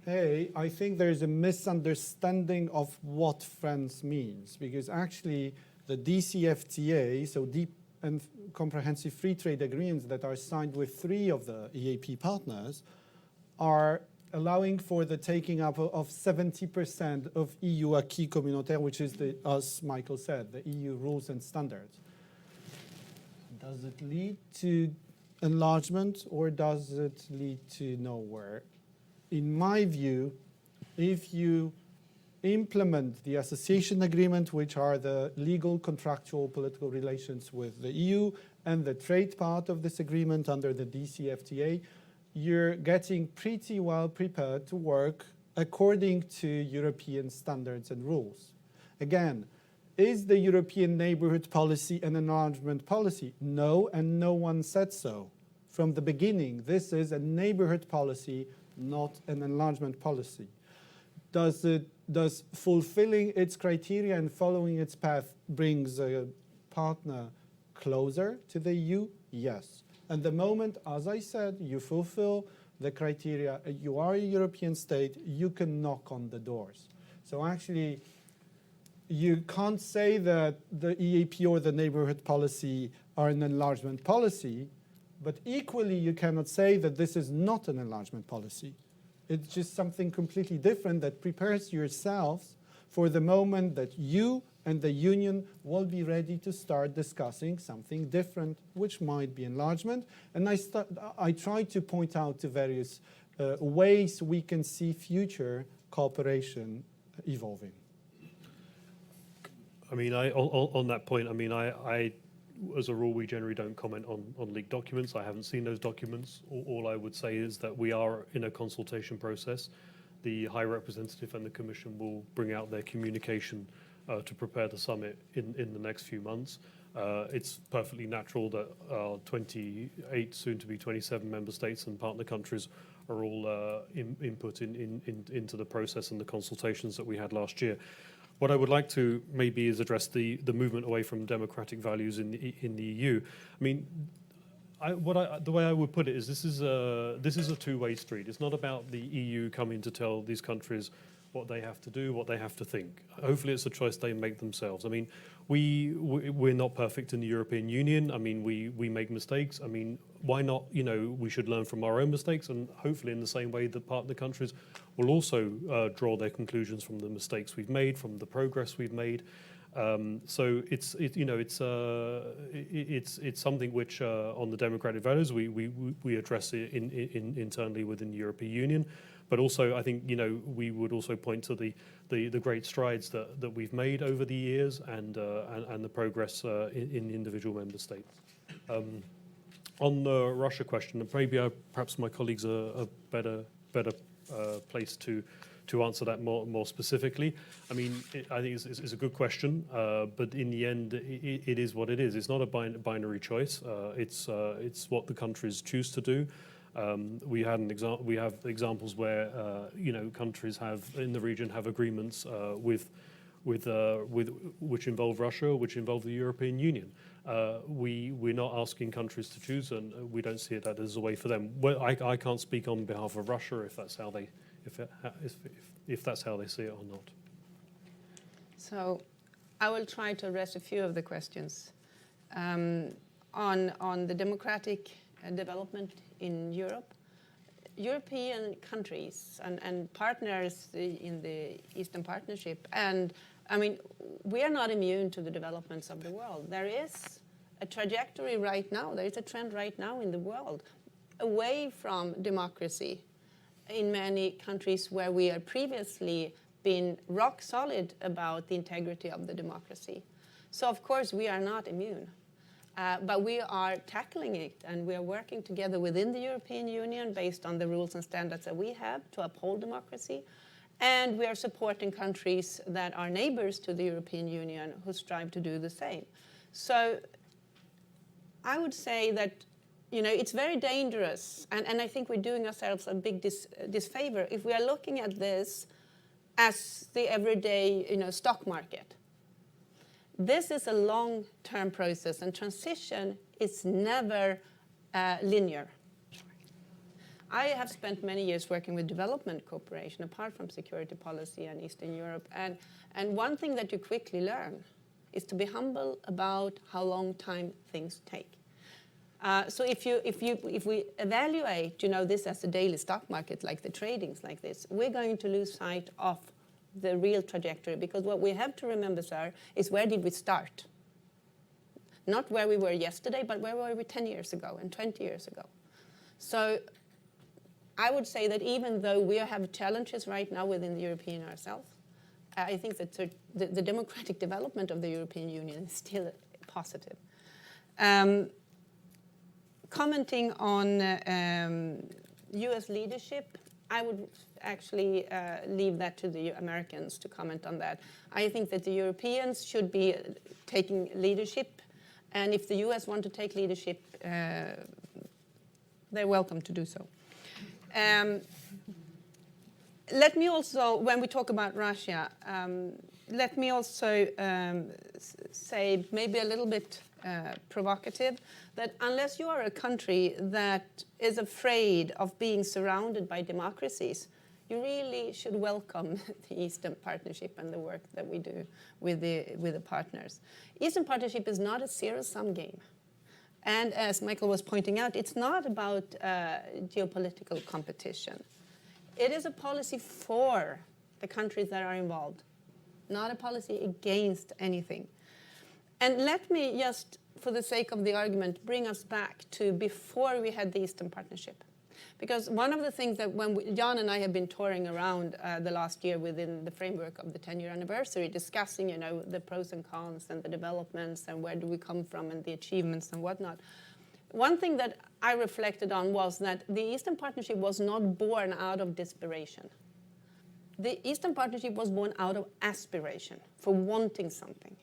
Hey, I think there's a misunderstanding of what France means, because actually the DCFTA, so deep and comprehensive free trade agreements that are signed with 3 of the EAP partners, are allowing for the taking up of 70% of EU acquis communautaire, which is, as Michael said, the EU rules and standards. Does it lead to enlargement or does it lead to nowhere? In my view, if you implement the association agreement, which are the legal, contractual, political relations with the EU, and the trade part of this agreement under the DCFTA, you're getting pretty well prepared to work according to European standards and rules. Again, is the European neighborhood policy an enlargement policy? No, and no one said so. From the beginning, this is a neighborhood policy, not an enlargement policy. Does fulfilling its criteria and following its path brings a partner closer to the EU? Yes. And the moment, as I said, you fulfill the criteria, you are a European state, you can knock on the doors. So actually, you can't say that the EAP or the neighborhood policy are an enlargement policy, but equally you cannot say that this is not an enlargement policy. It's just something completely different that prepares yourselves for the moment that you and the Union will be ready to start discussing something different, which might be enlargement. And I try to point out the various ways we can see future cooperation evolving. I mean, on that point, I mean, I as a rule, we generally don't comment on leaked documents. I haven't seen those documents. All I would say is that we are in a consultation process. The High Representative and the Commission will bring out their communication to prepare the summit in the next few months. It's perfectly natural that 28, soon to be 27 member states and partner countries are all input into the process and the consultations that we had last year. What I would like to maybe is address the movement away from democratic values in the EU. I mean, the way I would put it is this is a two-way street. It's not about the EU coming to tell these countries what they have to do, what they have to think. Hopefully it's a choice they make themselves. I mean, we're not perfect in the European Union. I mean, we make mistakes. I mean, why not, we should learn from our own mistakes, and hopefully in the same way the partner countries will also draw their conclusions from the mistakes we've made, from the progress we've made. So it's something which on the democratic values we address it internally within the European Union, but also I think we would also point to the great strides that we've made over the years and the progress in the individual member states. On the Russia question, maybe perhaps my colleagues are a better place to answer that more specifically. I mean, I think it's a good question, but in the end, it is what it is. It's not a binary choice. It's what the countries choose to do. We have examples where countries in the region have agreements with which involve Russia, which involve the European Union. We're not asking countries to choose, and we don't see that as a way for them. Well, I can't speak on behalf of Russia if that's how they see it or not. So I will try to address a few of the questions. On the democratic development in Europe, European countries and partners in the Eastern Partnership, and I mean, we are not immune to the developments of the world. There is a trajectory right now, there is a trend right now in the world away from democracy in many countries where we had previously been rock solid about the integrity of the democracy. So of course we are not immune. But we are tackling it, and we are working together within the European Union based on the rules and standards that we have to uphold democracy. And we are supporting countries that are neighbors to the European Union who strive to do the same. So I would say that, you know, it's very dangerous, and I think we're doing ourselves a big disfavor if we are looking at this as the everyday, you know, stock market. This is a long-term process, and transition is never linear. I have spent many years working with development cooperation, apart from security policy and Eastern Europe, and one thing that you quickly learn is to be humble about how long time things take. So if we evaluate, you know, this as a daily stock market, like the tradings like this, we're going to lose sight of the real trajectory, because what we have to remember, sir, is where did we start? Not where we were yesterday, but where were we 10 years ago and 20 years ago. So I would say that even though we have challenges right now within the European ourselves, I think that the democratic development of the European Union is still positive. Commenting on US leadership, I would actually leave that to the Americans to comment on that. I think that the Europeans should be taking leadership, and if the US want to take leadership, they're welcome to do so. Let me also, when we talk about Russia, let me also say, maybe a little bit provocative, that unless you are a country that is afraid of being surrounded by democracies, you really should welcome the Eastern Partnership and the work that we do with the partners. Eastern Partnership is not a zero-sum game. And as Michael was pointing out, it's not about geopolitical competition. It is a policy for the countries that are involved, not a policy against anything. And let me just, for the sake of the argument, bring us back to before we had the Eastern Partnership. Because one of the things that when John and I have been touring around the last year within the framework of the 10-year anniversary, discussing, you know, the pros and cons and the developments and where do we come from and the achievements and whatnot. One thing that I reflected on was that the Eastern Partnership was not born out of desperation. The Eastern Partnership was born out of aspiration, for wanting something.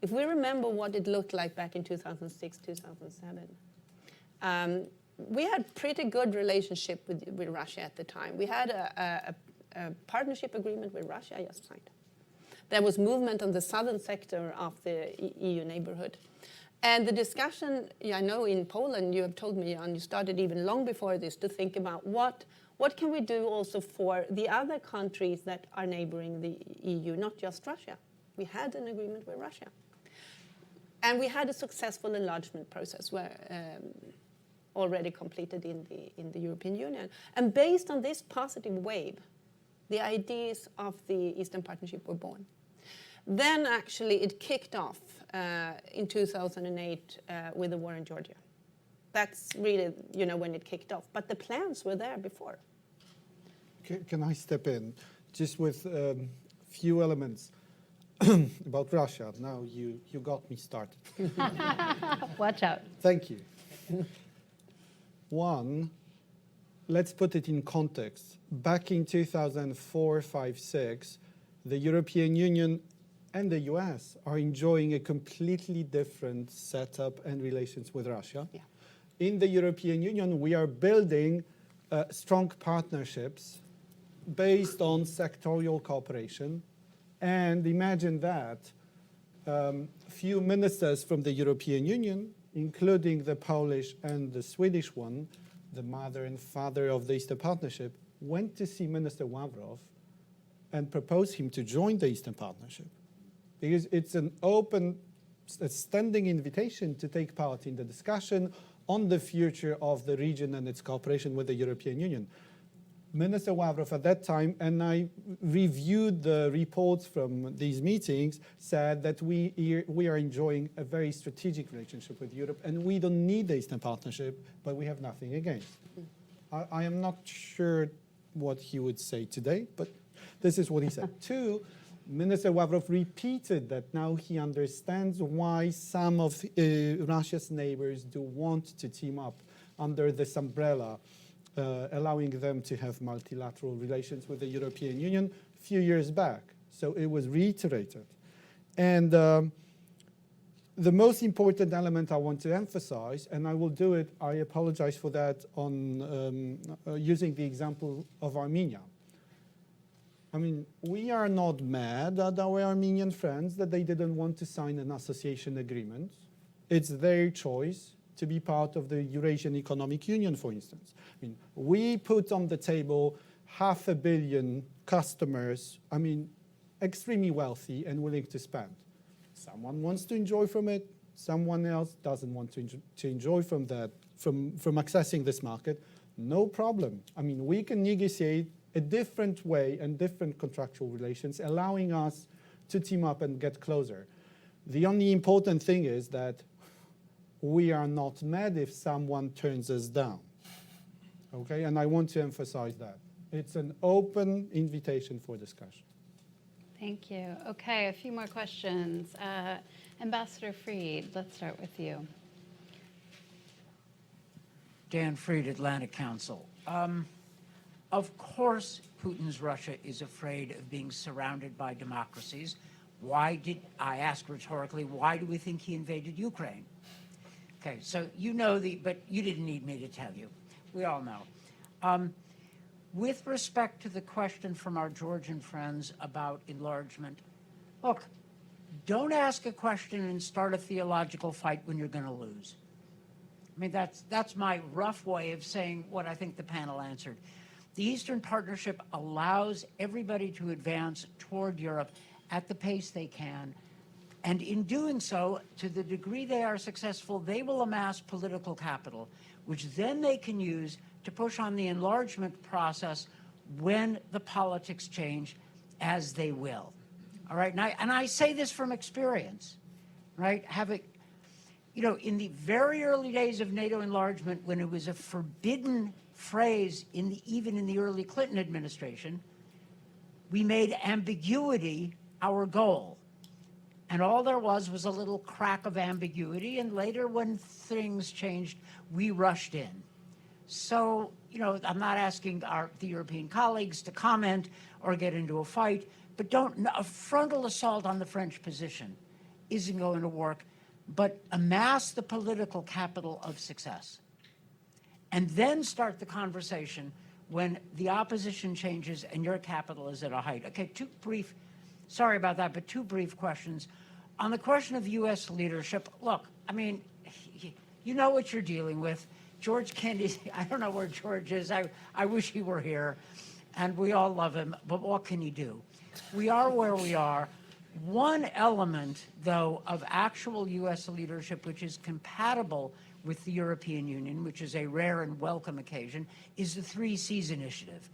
If we remember what it looked like back in 2006, 2007, we had pretty good relationship with Russia at the time. We had a partnership agreement with Russia just signed. There was movement on the southern sector of the EU neighborhood. And the discussion, I know in Poland, you have told me, and you started even long before this, to think about what can we do also for the other countries that are neighboring the EU, not just Russia. We had an agreement with Russia. And we had a successful enlargement process where already completed in the European Union. And based on this positive wave, the ideas of the Eastern Partnership were born. Then actually it kicked off in 2008 with the war in Georgia. That's really, you know, when it kicked off. But the plans were there before. Can I step in? Just with a few elements about Russia. Now you got me started. Watch out. Thank you. One, let's put it in context. Back in 2004, 5, 6, the European Union and the US are enjoying a completely different setup and relations with Russia. Yeah. In the European Union, we are building strong partnerships based on sectorial cooperation And imagine that few ministers from the European Union, including the Polish and the Swedish one, the mother and father of the Eastern Partnership, went to see Minister Lavrov and proposed him to join the Eastern Partnership. Because it's an open, a standing invitation to take part in the discussion on the future of the region and its cooperation with the European Union. Minister Lavrov at that time, and I reviewed the reports from these meetings, said that we are enjoying a very strategic relationship with Europe and we don't need the Eastern Partnership, but we have nothing against. I am not sure what he would say today, but this is what he said. Two, Minister Lavrov repeated that now he understands why some of Russia's neighbors do want to team up under this umbrella, allowing them to have multilateral relations with the European Union a few years back. So it was reiterated. And the most important element I want to emphasize, and I will do it, I apologize for that, on using the example of Armenia. I mean, we are not mad at our Armenian friends that they didn't want to sign an association agreement. It's their choice to be part of the Eurasian Economic Union, for instance. I mean, we put on the table 500 million customers, I mean, extremely wealthy and willing to spend. Someone wants to enjoy from it, someone else doesn't want to enjoy from that, from accessing this market. No problem. I mean, we can negotiate a different way and different contractual relations, allowing us to team up and get closer. The only important thing is that we are not mad if someone turns us down, okay? And I want to emphasize that. It's an open invitation for discussion. Thank you. Okay, a few more questions. Ambassador Fried, let's start with you. Dan Fried, Atlantic Council. Of course, Putin's Russia is afraid of being surrounded by democracies. Why did, I ask rhetorically, why do we think he invaded Ukraine? Okay, so you know but you didn't need me to tell you. We all know. With respect to the question from our Georgian friends about enlargement, look, don't ask a question and start a theological fight when you're going to lose. I mean, that's my rough way of saying what I think the panel answered. The Eastern Partnership allows everybody to advance toward Europe at the pace they can. And in doing so, to the degree they are successful, they will amass political capital, which then they can use to push on the enlargement process when the politics change, as they will. All right, and I say this from experience, right? You know, in the very early days of NATO enlargement, when it was a forbidden phrase even in the early Clinton administration, we made ambiguity our goal. And all there was a little crack of ambiguity, and later when things changed, we rushed in. So, you know, I'm not asking the European colleagues to comment or get into a fight, but a frontal assault on the French position isn't going to work, but amass the political capital of success. And then start the conversation when the opposition changes and your capital is at a height. Okay, sorry about that, but two brief questions. On the question of U.S. leadership, look, I mean, you know what you're dealing with. George Kennedy, I don't know where George is. I wish he were here, and we all love him, but what can he do? We are where we are. One element, though, of actual U.S. leadership, which is compatible with the European Union, which is a rare and welcome occasion, is the 3 Cs initiative.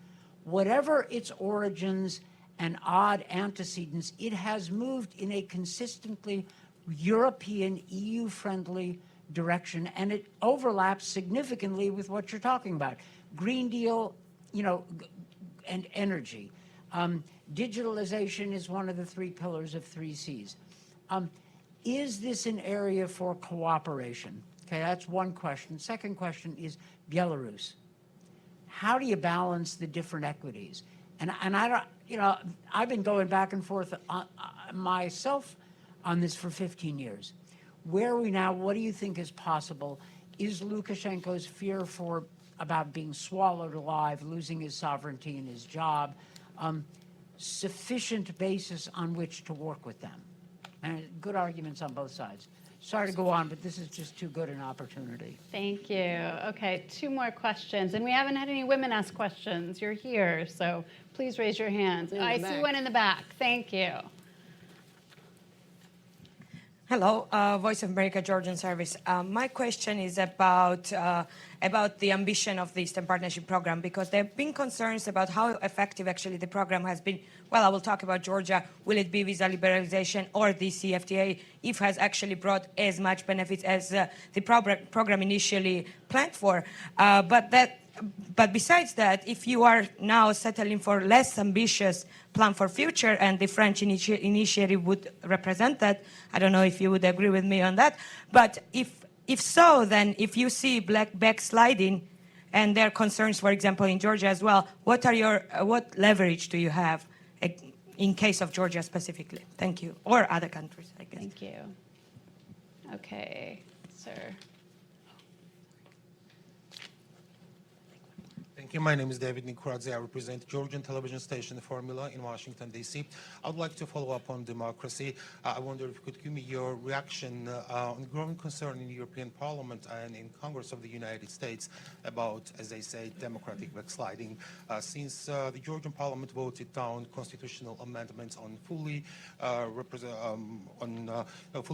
Whatever its origins and odd antecedents, it has moved in a consistently European, EU-friendly direction, and it overlaps significantly with what you're talking about. Green Deal, you know, and energy. Digitalization is one of the 3 pillars of 3 Cs. Is this an area for cooperation? Okay, that's one question. Second question is Belarus. How do you balance the different equities? And I don't, you know, I've been going back and forth myself on this for 15 years. Where are we now? What do you think is possible? Is Lukashenko's fear about being swallowed alive, losing his sovereignty and his job, sufficient basis on which to work with them. And good arguments on both sides. Sorry to go on, but this is just too good an opportunity. Thank you. Okay, 2 more questions. And we haven't had any women ask questions. You're here, so please raise your hands. I see one in the back. Thank you. Hello, Voice of America, Georgian Service. My question is about the ambition of the Eastern Partnership Program, because there have been concerns about how effective actually the program has been. Well, I will talk about Georgia. Will it be visa liberalization or the CFTA, if has actually brought as much benefits as the program initially planned for? But besides that, if you are now settling for less ambitious plan for future, and the French initiative would represent that, I don't know if you would agree with me on that, but if so, then if you see backsliding, and there are concerns, for example, in Georgia as well, what leverage do you have in case of Georgia specifically? Thank you. Or other countries, I guess. Thank you. Okay, sir. Thank you. My name is David Nikuradze. I represent Georgian television station Formula in Washington, D.C. I would like to follow up on democracy. I wonder if you could give me your reaction on growing concern in the European Parliament and in Congress of the United States about, as they say, democratic backsliding. Since the Georgian Parliament voted down constitutional amendments on fully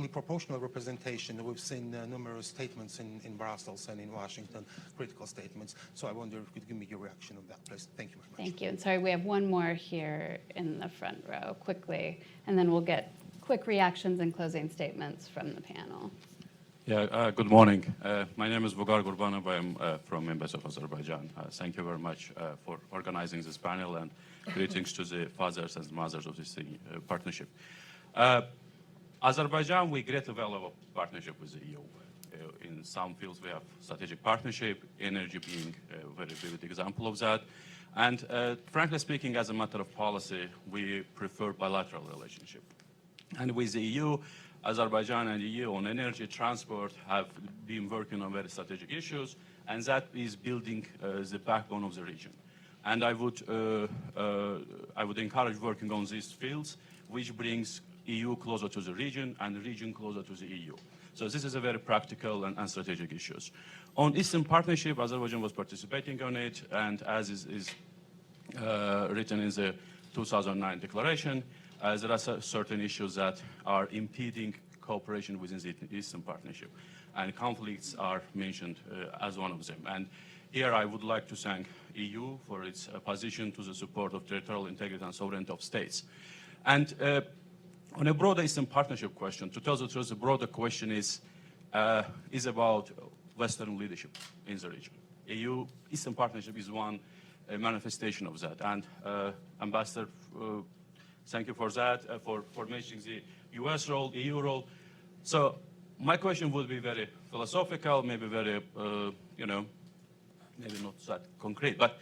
proportional representation, we've seen numerous statements in Brussels and in Washington, critical statements. So I wonder if you could give me your reaction on that, please. Thank you very much. Thank you. And sorry, we have one more here in the front row, quickly, and then we'll get quick reactions and closing statements from the panel. Yeah, good morning. My name is Vogar Gurbanov. I'm from Embassy of Azerbaijan. Thank you very much for organizing this panel, and greetings to the fathers and mothers of this partnership. Azerbaijan, we greatly value our partnership with the EU. In some fields, we have strategic partnership, energy being a very vivid example of that. And frankly speaking, as a matter of policy, we prefer bilateral relationship. And with the EU, Azerbaijan and the EU on energy transport have been working on very strategic issues, and that is building the backbone of the region. And I would encourage working on these fields, which brings EU closer to the region and the region closer to the EU. So this is a very practical and strategic issues. On Eastern Partnership, Azerbaijan was participating on it, and as is written in the 2009 declaration, there are certain issues that are impeding cooperation within the Eastern Partnership, and conflicts are mentioned as one of them. And here I would like to thank EU for its position to the support of territorial integrity and sovereignty of states. And on a broader Eastern Partnership question, to tell the truth, the broader question is about Western leadership in the region. EU Eastern Partnership is one manifestation of that. And Ambassador, thank you for that, for mentioning the US role, EU role. So my question would be very philosophical, maybe very, maybe not that concrete, but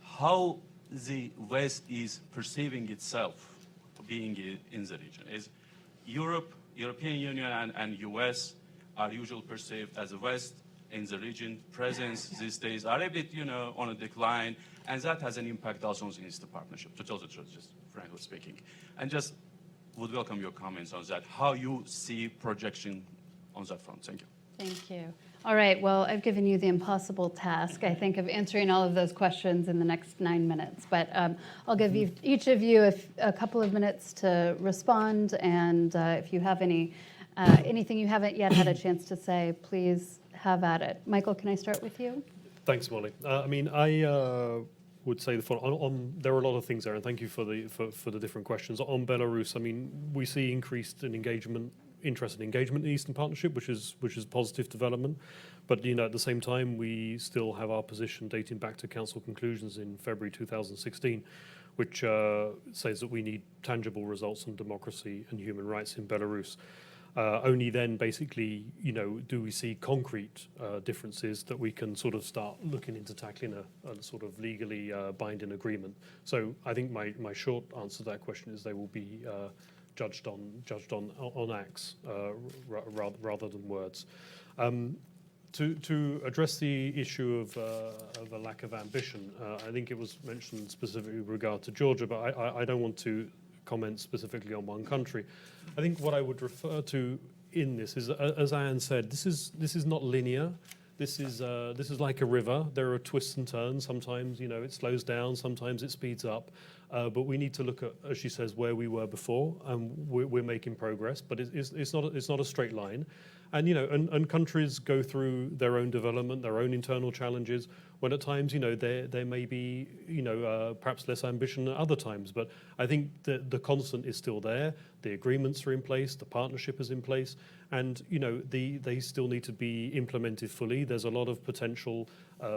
how the West is perceiving itself being in the region. Is European Union and US are usually perceived as the West in the region. Presence these days are a bit, on a decline, and that has an impact also on the Eastern Partnership, to tell the truth, just frankly speaking. And just would welcome your comments on that, how you see projection on that front. Thank you. Thank you. All right, well, I've given you the impossible task, I think, of answering all of those questions in the next 9 minutes. But I'll give each of you a couple of minutes to respond. And if you have anything you haven't yet had a chance to say, please have at it. Michael, can I start with you? Thanks, Molly. I would say there are a lot of things there, and thank you for the different questions. On Belarus, we see increased interest and engagement in the Eastern Partnership, which is a positive development. But at the same time, we still have our position dating back to Council conclusions in February 2016, which says that we need tangible results on democracy and human rights in Belarus. Only then, basically, do we see concrete differences that we can sort of start looking into tackling a sort of legally binding agreement. So I think my short answer to that question is they will be judged on acts rather than words. To address the issue of a lack of ambition, I think it was mentioned specifically with regard to Georgia, but I don't want to comment specifically on one country. I think what I would refer to in this is, as Anne said, this is not linear. This is like a river. There are twists and turns. Sometimes, you know, it slows down. Sometimes it speeds up. But we need to look at, as she says, where we were before, and we're making progress. But it's not a straight line. And you know, and countries go through their own development, their own internal challenges. When at times, you know, there may be, you know, perhaps less ambition at other times. But I think that the constant is still there. The agreements are in place. The partnership is in place, and you know, they still need to be implemented fully. There's a lot of potential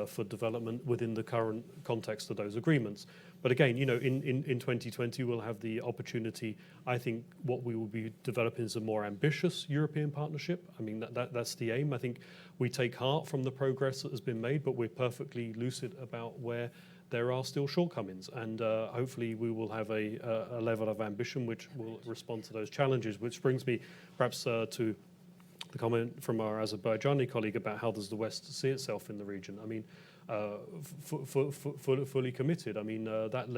for development within the current context of those agreements. But again, you know, in 2020, we'll have the opportunity. I think what we will be developing is a more ambitious European partnership. I mean, that's the aim. I think we take heart from the progress that has been made, but we're perfectly lucid about where there are still shortcomings. And hopefully we will have a level of ambition which will respond to those challenges, which brings me perhaps to the comment from our Azerbaijani colleague about how does the West see itself in the region. I mean, fully committed. I mean, that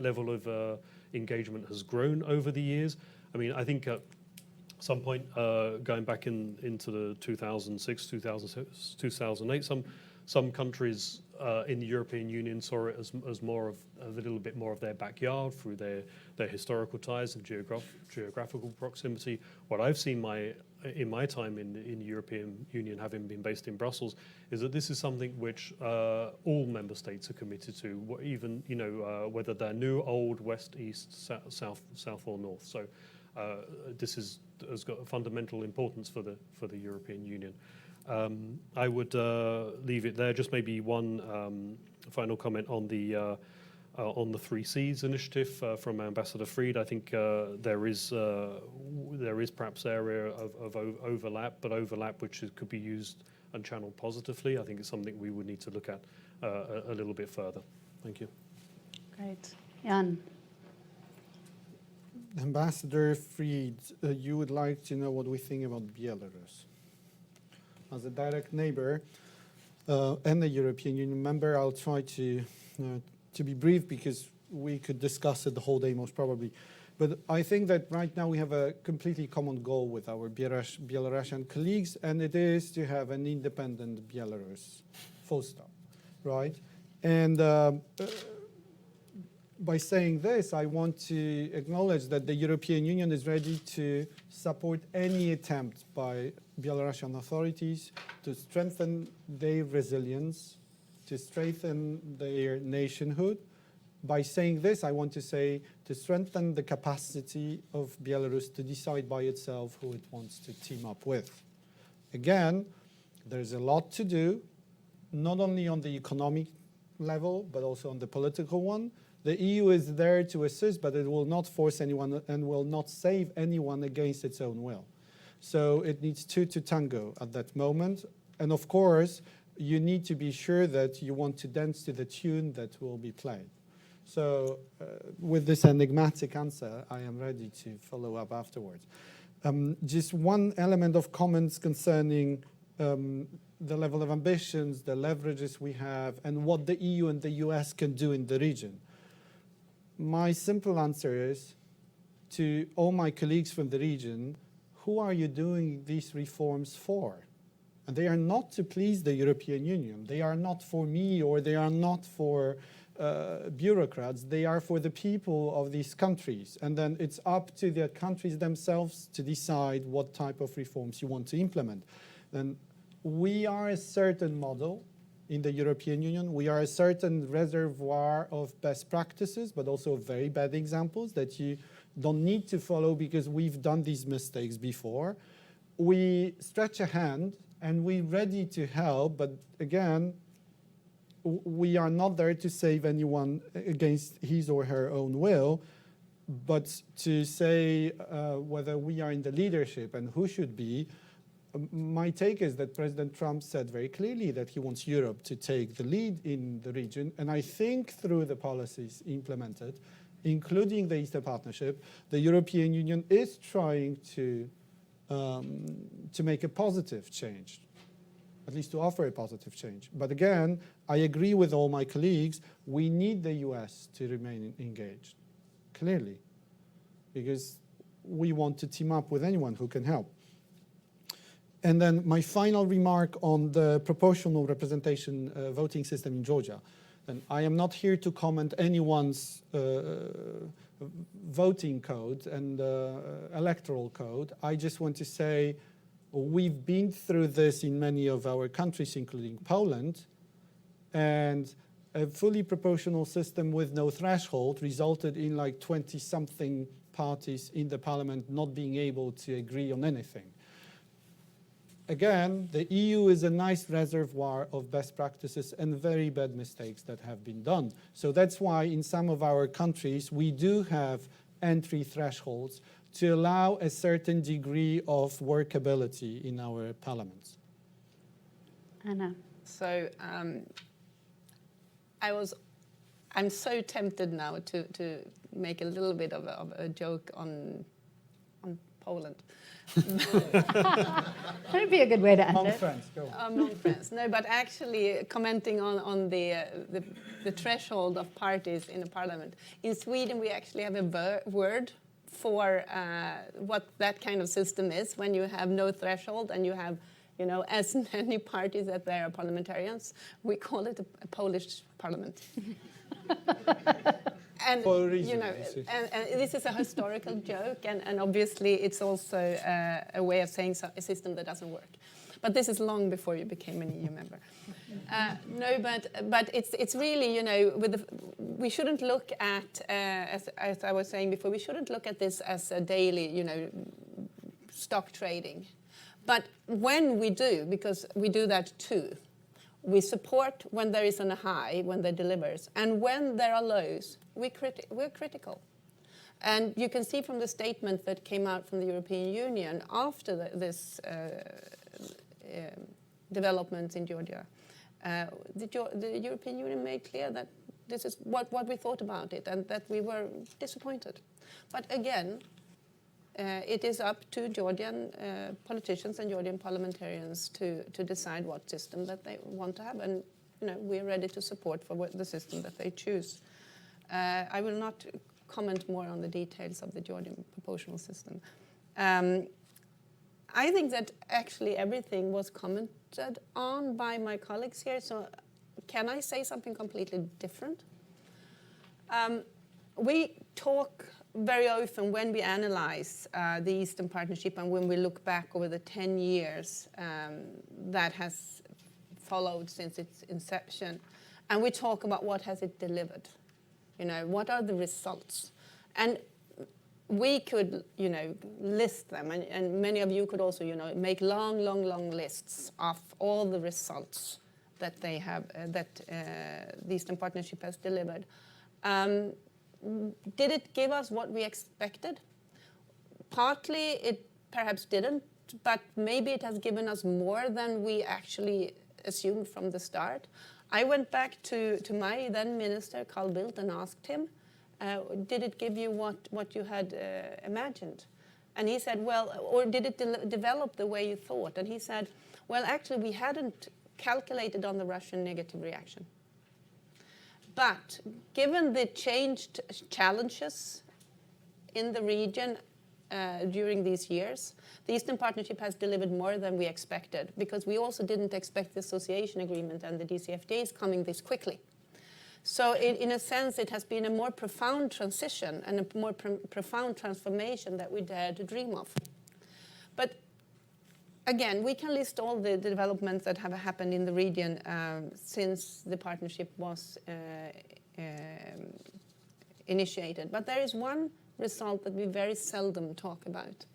level of engagement has grown over the years. I mean, I think at some point, going back into the 2006, 2008, some countries in the European Union saw it as more of a little bit more of their backyard through their historical ties and geographical proximity. What I've seen in my time in the European Union, having been based in Brussels, is that this is something which all member states are committed to, even, you know, whether they're new, old, west, east, south or north. So this has got a fundamental importance for the European Union. I would leave it there. Just maybe one final comment on the 3 Cs initiative from Ambassador Fried. I think there is perhaps area of overlap, but overlap which could be used and channeled positively. I think it's something we would need to look at a little bit further. Thank you. Great. Jan. Ambassador Fried, you would like to know what we think about Belarus. As a direct neighbor and a European Union member, I'll try to be brief because we could discuss it the whole day most probably. But I think that right now we have a completely common goal with our Belarusian colleagues, and it is to have an independent Belarus, full stop, right? And by saying this, I want to acknowledge that the European Union is ready to support any attempt by Belarusian authorities to strengthen their resilience, to strengthen their nationhood. By saying this, I want to say to strengthen the capacity of Belarus to decide by itself who it wants to team up with. Again, there's a lot to do, not only on the economic level, but also on the political one. The EU is there to assist, but it will not force anyone and will not save anyone against its own will. So it needs two to tango at that moment. And of course, you need to be sure that you want to dance to the tune that will be played. So with this enigmatic answer, I am ready to follow up afterwards. Just one element of comments concerning the level of ambitions, the leverages we have, and what the EU and the US can do in the region. My simple answer is to all my colleagues from the region, who are you doing these reforms for? And they are not to please the European Union. They are not for me, or they are not for bureaucrats. They are for the people of these countries. And then it's up to the countries themselves to decide what type of reforms you want to implement. Then we are a certain model in the European Union. We are a certain reservoir of best practices, but also very bad examples that you don't need to follow because we've done these mistakes before. We stretch a hand and we're ready to help, but again, we are not there to save anyone against his or her own will, but to say whether we are in the leadership and who should be. My take is that President Trump said very clearly that he wants Europe to take the lead in the region, and I think through the policies implemented, including the Eastern Partnership, the European Union is trying to to make a positive change, at least to offer a positive change. But again, I agree with all my colleagues, we need the US to remain engaged, clearly, because we want to team up with anyone who can help. And then my final remark on the proportional representation voting system in Georgia. And I am not here to comment anyone's voting code and electoral code. I just want to say we've been through this in many of our countries, including Poland, and a fully proportional system with no threshold resulted in like 20-something parties in the parliament not being able to agree on anything. Again, the EU is a nice reservoir of best practices and very bad mistakes that have been done. So that's why in some of our countries, we do have entry thresholds to allow a certain degree of workability in our parliaments. Anna. So I'm so tempted now to make a little bit of a joke on Poland. That'd be a good way to end it. Friends, go on. Among friends. No, but actually commenting on the threshold of parties in the parliament. In Sweden, we actually have a word for what that kind of system is when you have no threshold and you have, you know, as many parties as there are parliamentarians. We call it a Polish parliament. And, for a reason, you know, and this is a historical joke, and obviously it's also a way of saying a system that doesn't work. But this is long before you became an EU member. No, but it's really, you know, we shouldn't look at, as I was saying before, we shouldn't look at this as a daily, you know, stock trading. But when we do, because we do that too, we support when there is a high, when they delivers, and when there are lows, we're critical. And you can see from the statement that came out from the European Union after this developments in Georgia, the European Union made clear that this is what we thought about it and that we were disappointed. But again, it is up to Georgian politicians and Georgian parliamentarians to decide what system that they want to have, and you know, we're ready to support for the system that they choose. I will not comment more on the details of the Georgian proportional system. I think that actually everything was commented on by my colleagues here, so can I say something completely different? We talk very often when we analyze the Eastern Partnership and when we look back over the 10 years that has followed since its inception, and we talk about what has it delivered. You know, what are the results? And we could, you know, list them, and many of you could also, you know, make long lists of all the results that they have, that the Eastern Partnership has delivered. Did it give us what we expected? Partly it perhaps didn't, but maybe it has given us more than we actually assumed from the start. I went back to my then minister, Carl Bildt, and asked him, did it give you what you had imagined? And he said, well, or did it develop the way you thought? And he said, well, actually, we hadn't calculated on the Russian negative reaction. But given the changed challenges in the region during these years, the Eastern Partnership has delivered more than we expected, because we also didn't expect the association agreement and the DCFTAs coming this quickly. So in a sense, it has been a more profound transition and a more profound transformation that we dared to dream of. But again, we can list all the developments that have happened in the region since the partnership was initiated. But there is one result that we very seldom talk about.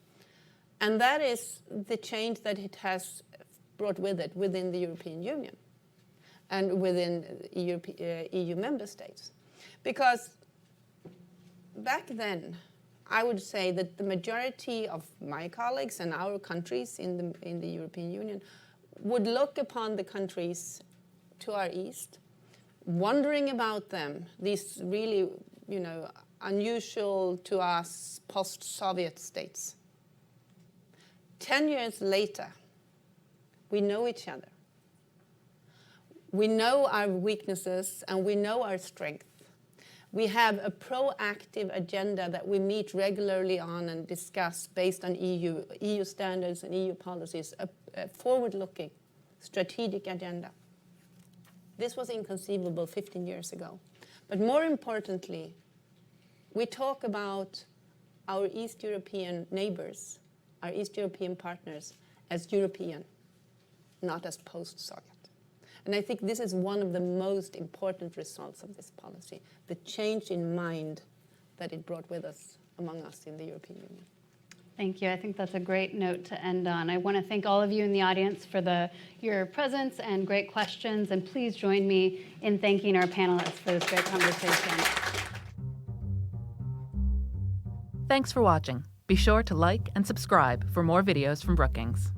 And that is the change that it has brought with it within the European Union and within EU member states. Because back then, I would say that the majority of my colleagues and our countries in the European Union would look upon the countries to our east, wondering about them, these really, you know, unusual to us post-Soviet states. 10 years later, we know each other. We know our weaknesses and we know our strengths. We have a proactive agenda that we meet regularly on and discuss based on EU standards and EU policies, a forward-looking strategic agenda. This was inconceivable 15 years ago. But more importantly, we talk about our East European neighbors, our East European partners, as European, not as post-Soviet. And I think this is one of the most important results of this policy, the change in mind that it brought with us among us in the European Union. Thank you. I think that's a great note to end on. I want to thank all of you in the audience for your presence and great questions, and please join me in thanking our panelists for this great conversation. Thanks for watching. Be sure to like and subscribe for more videos from Brookings.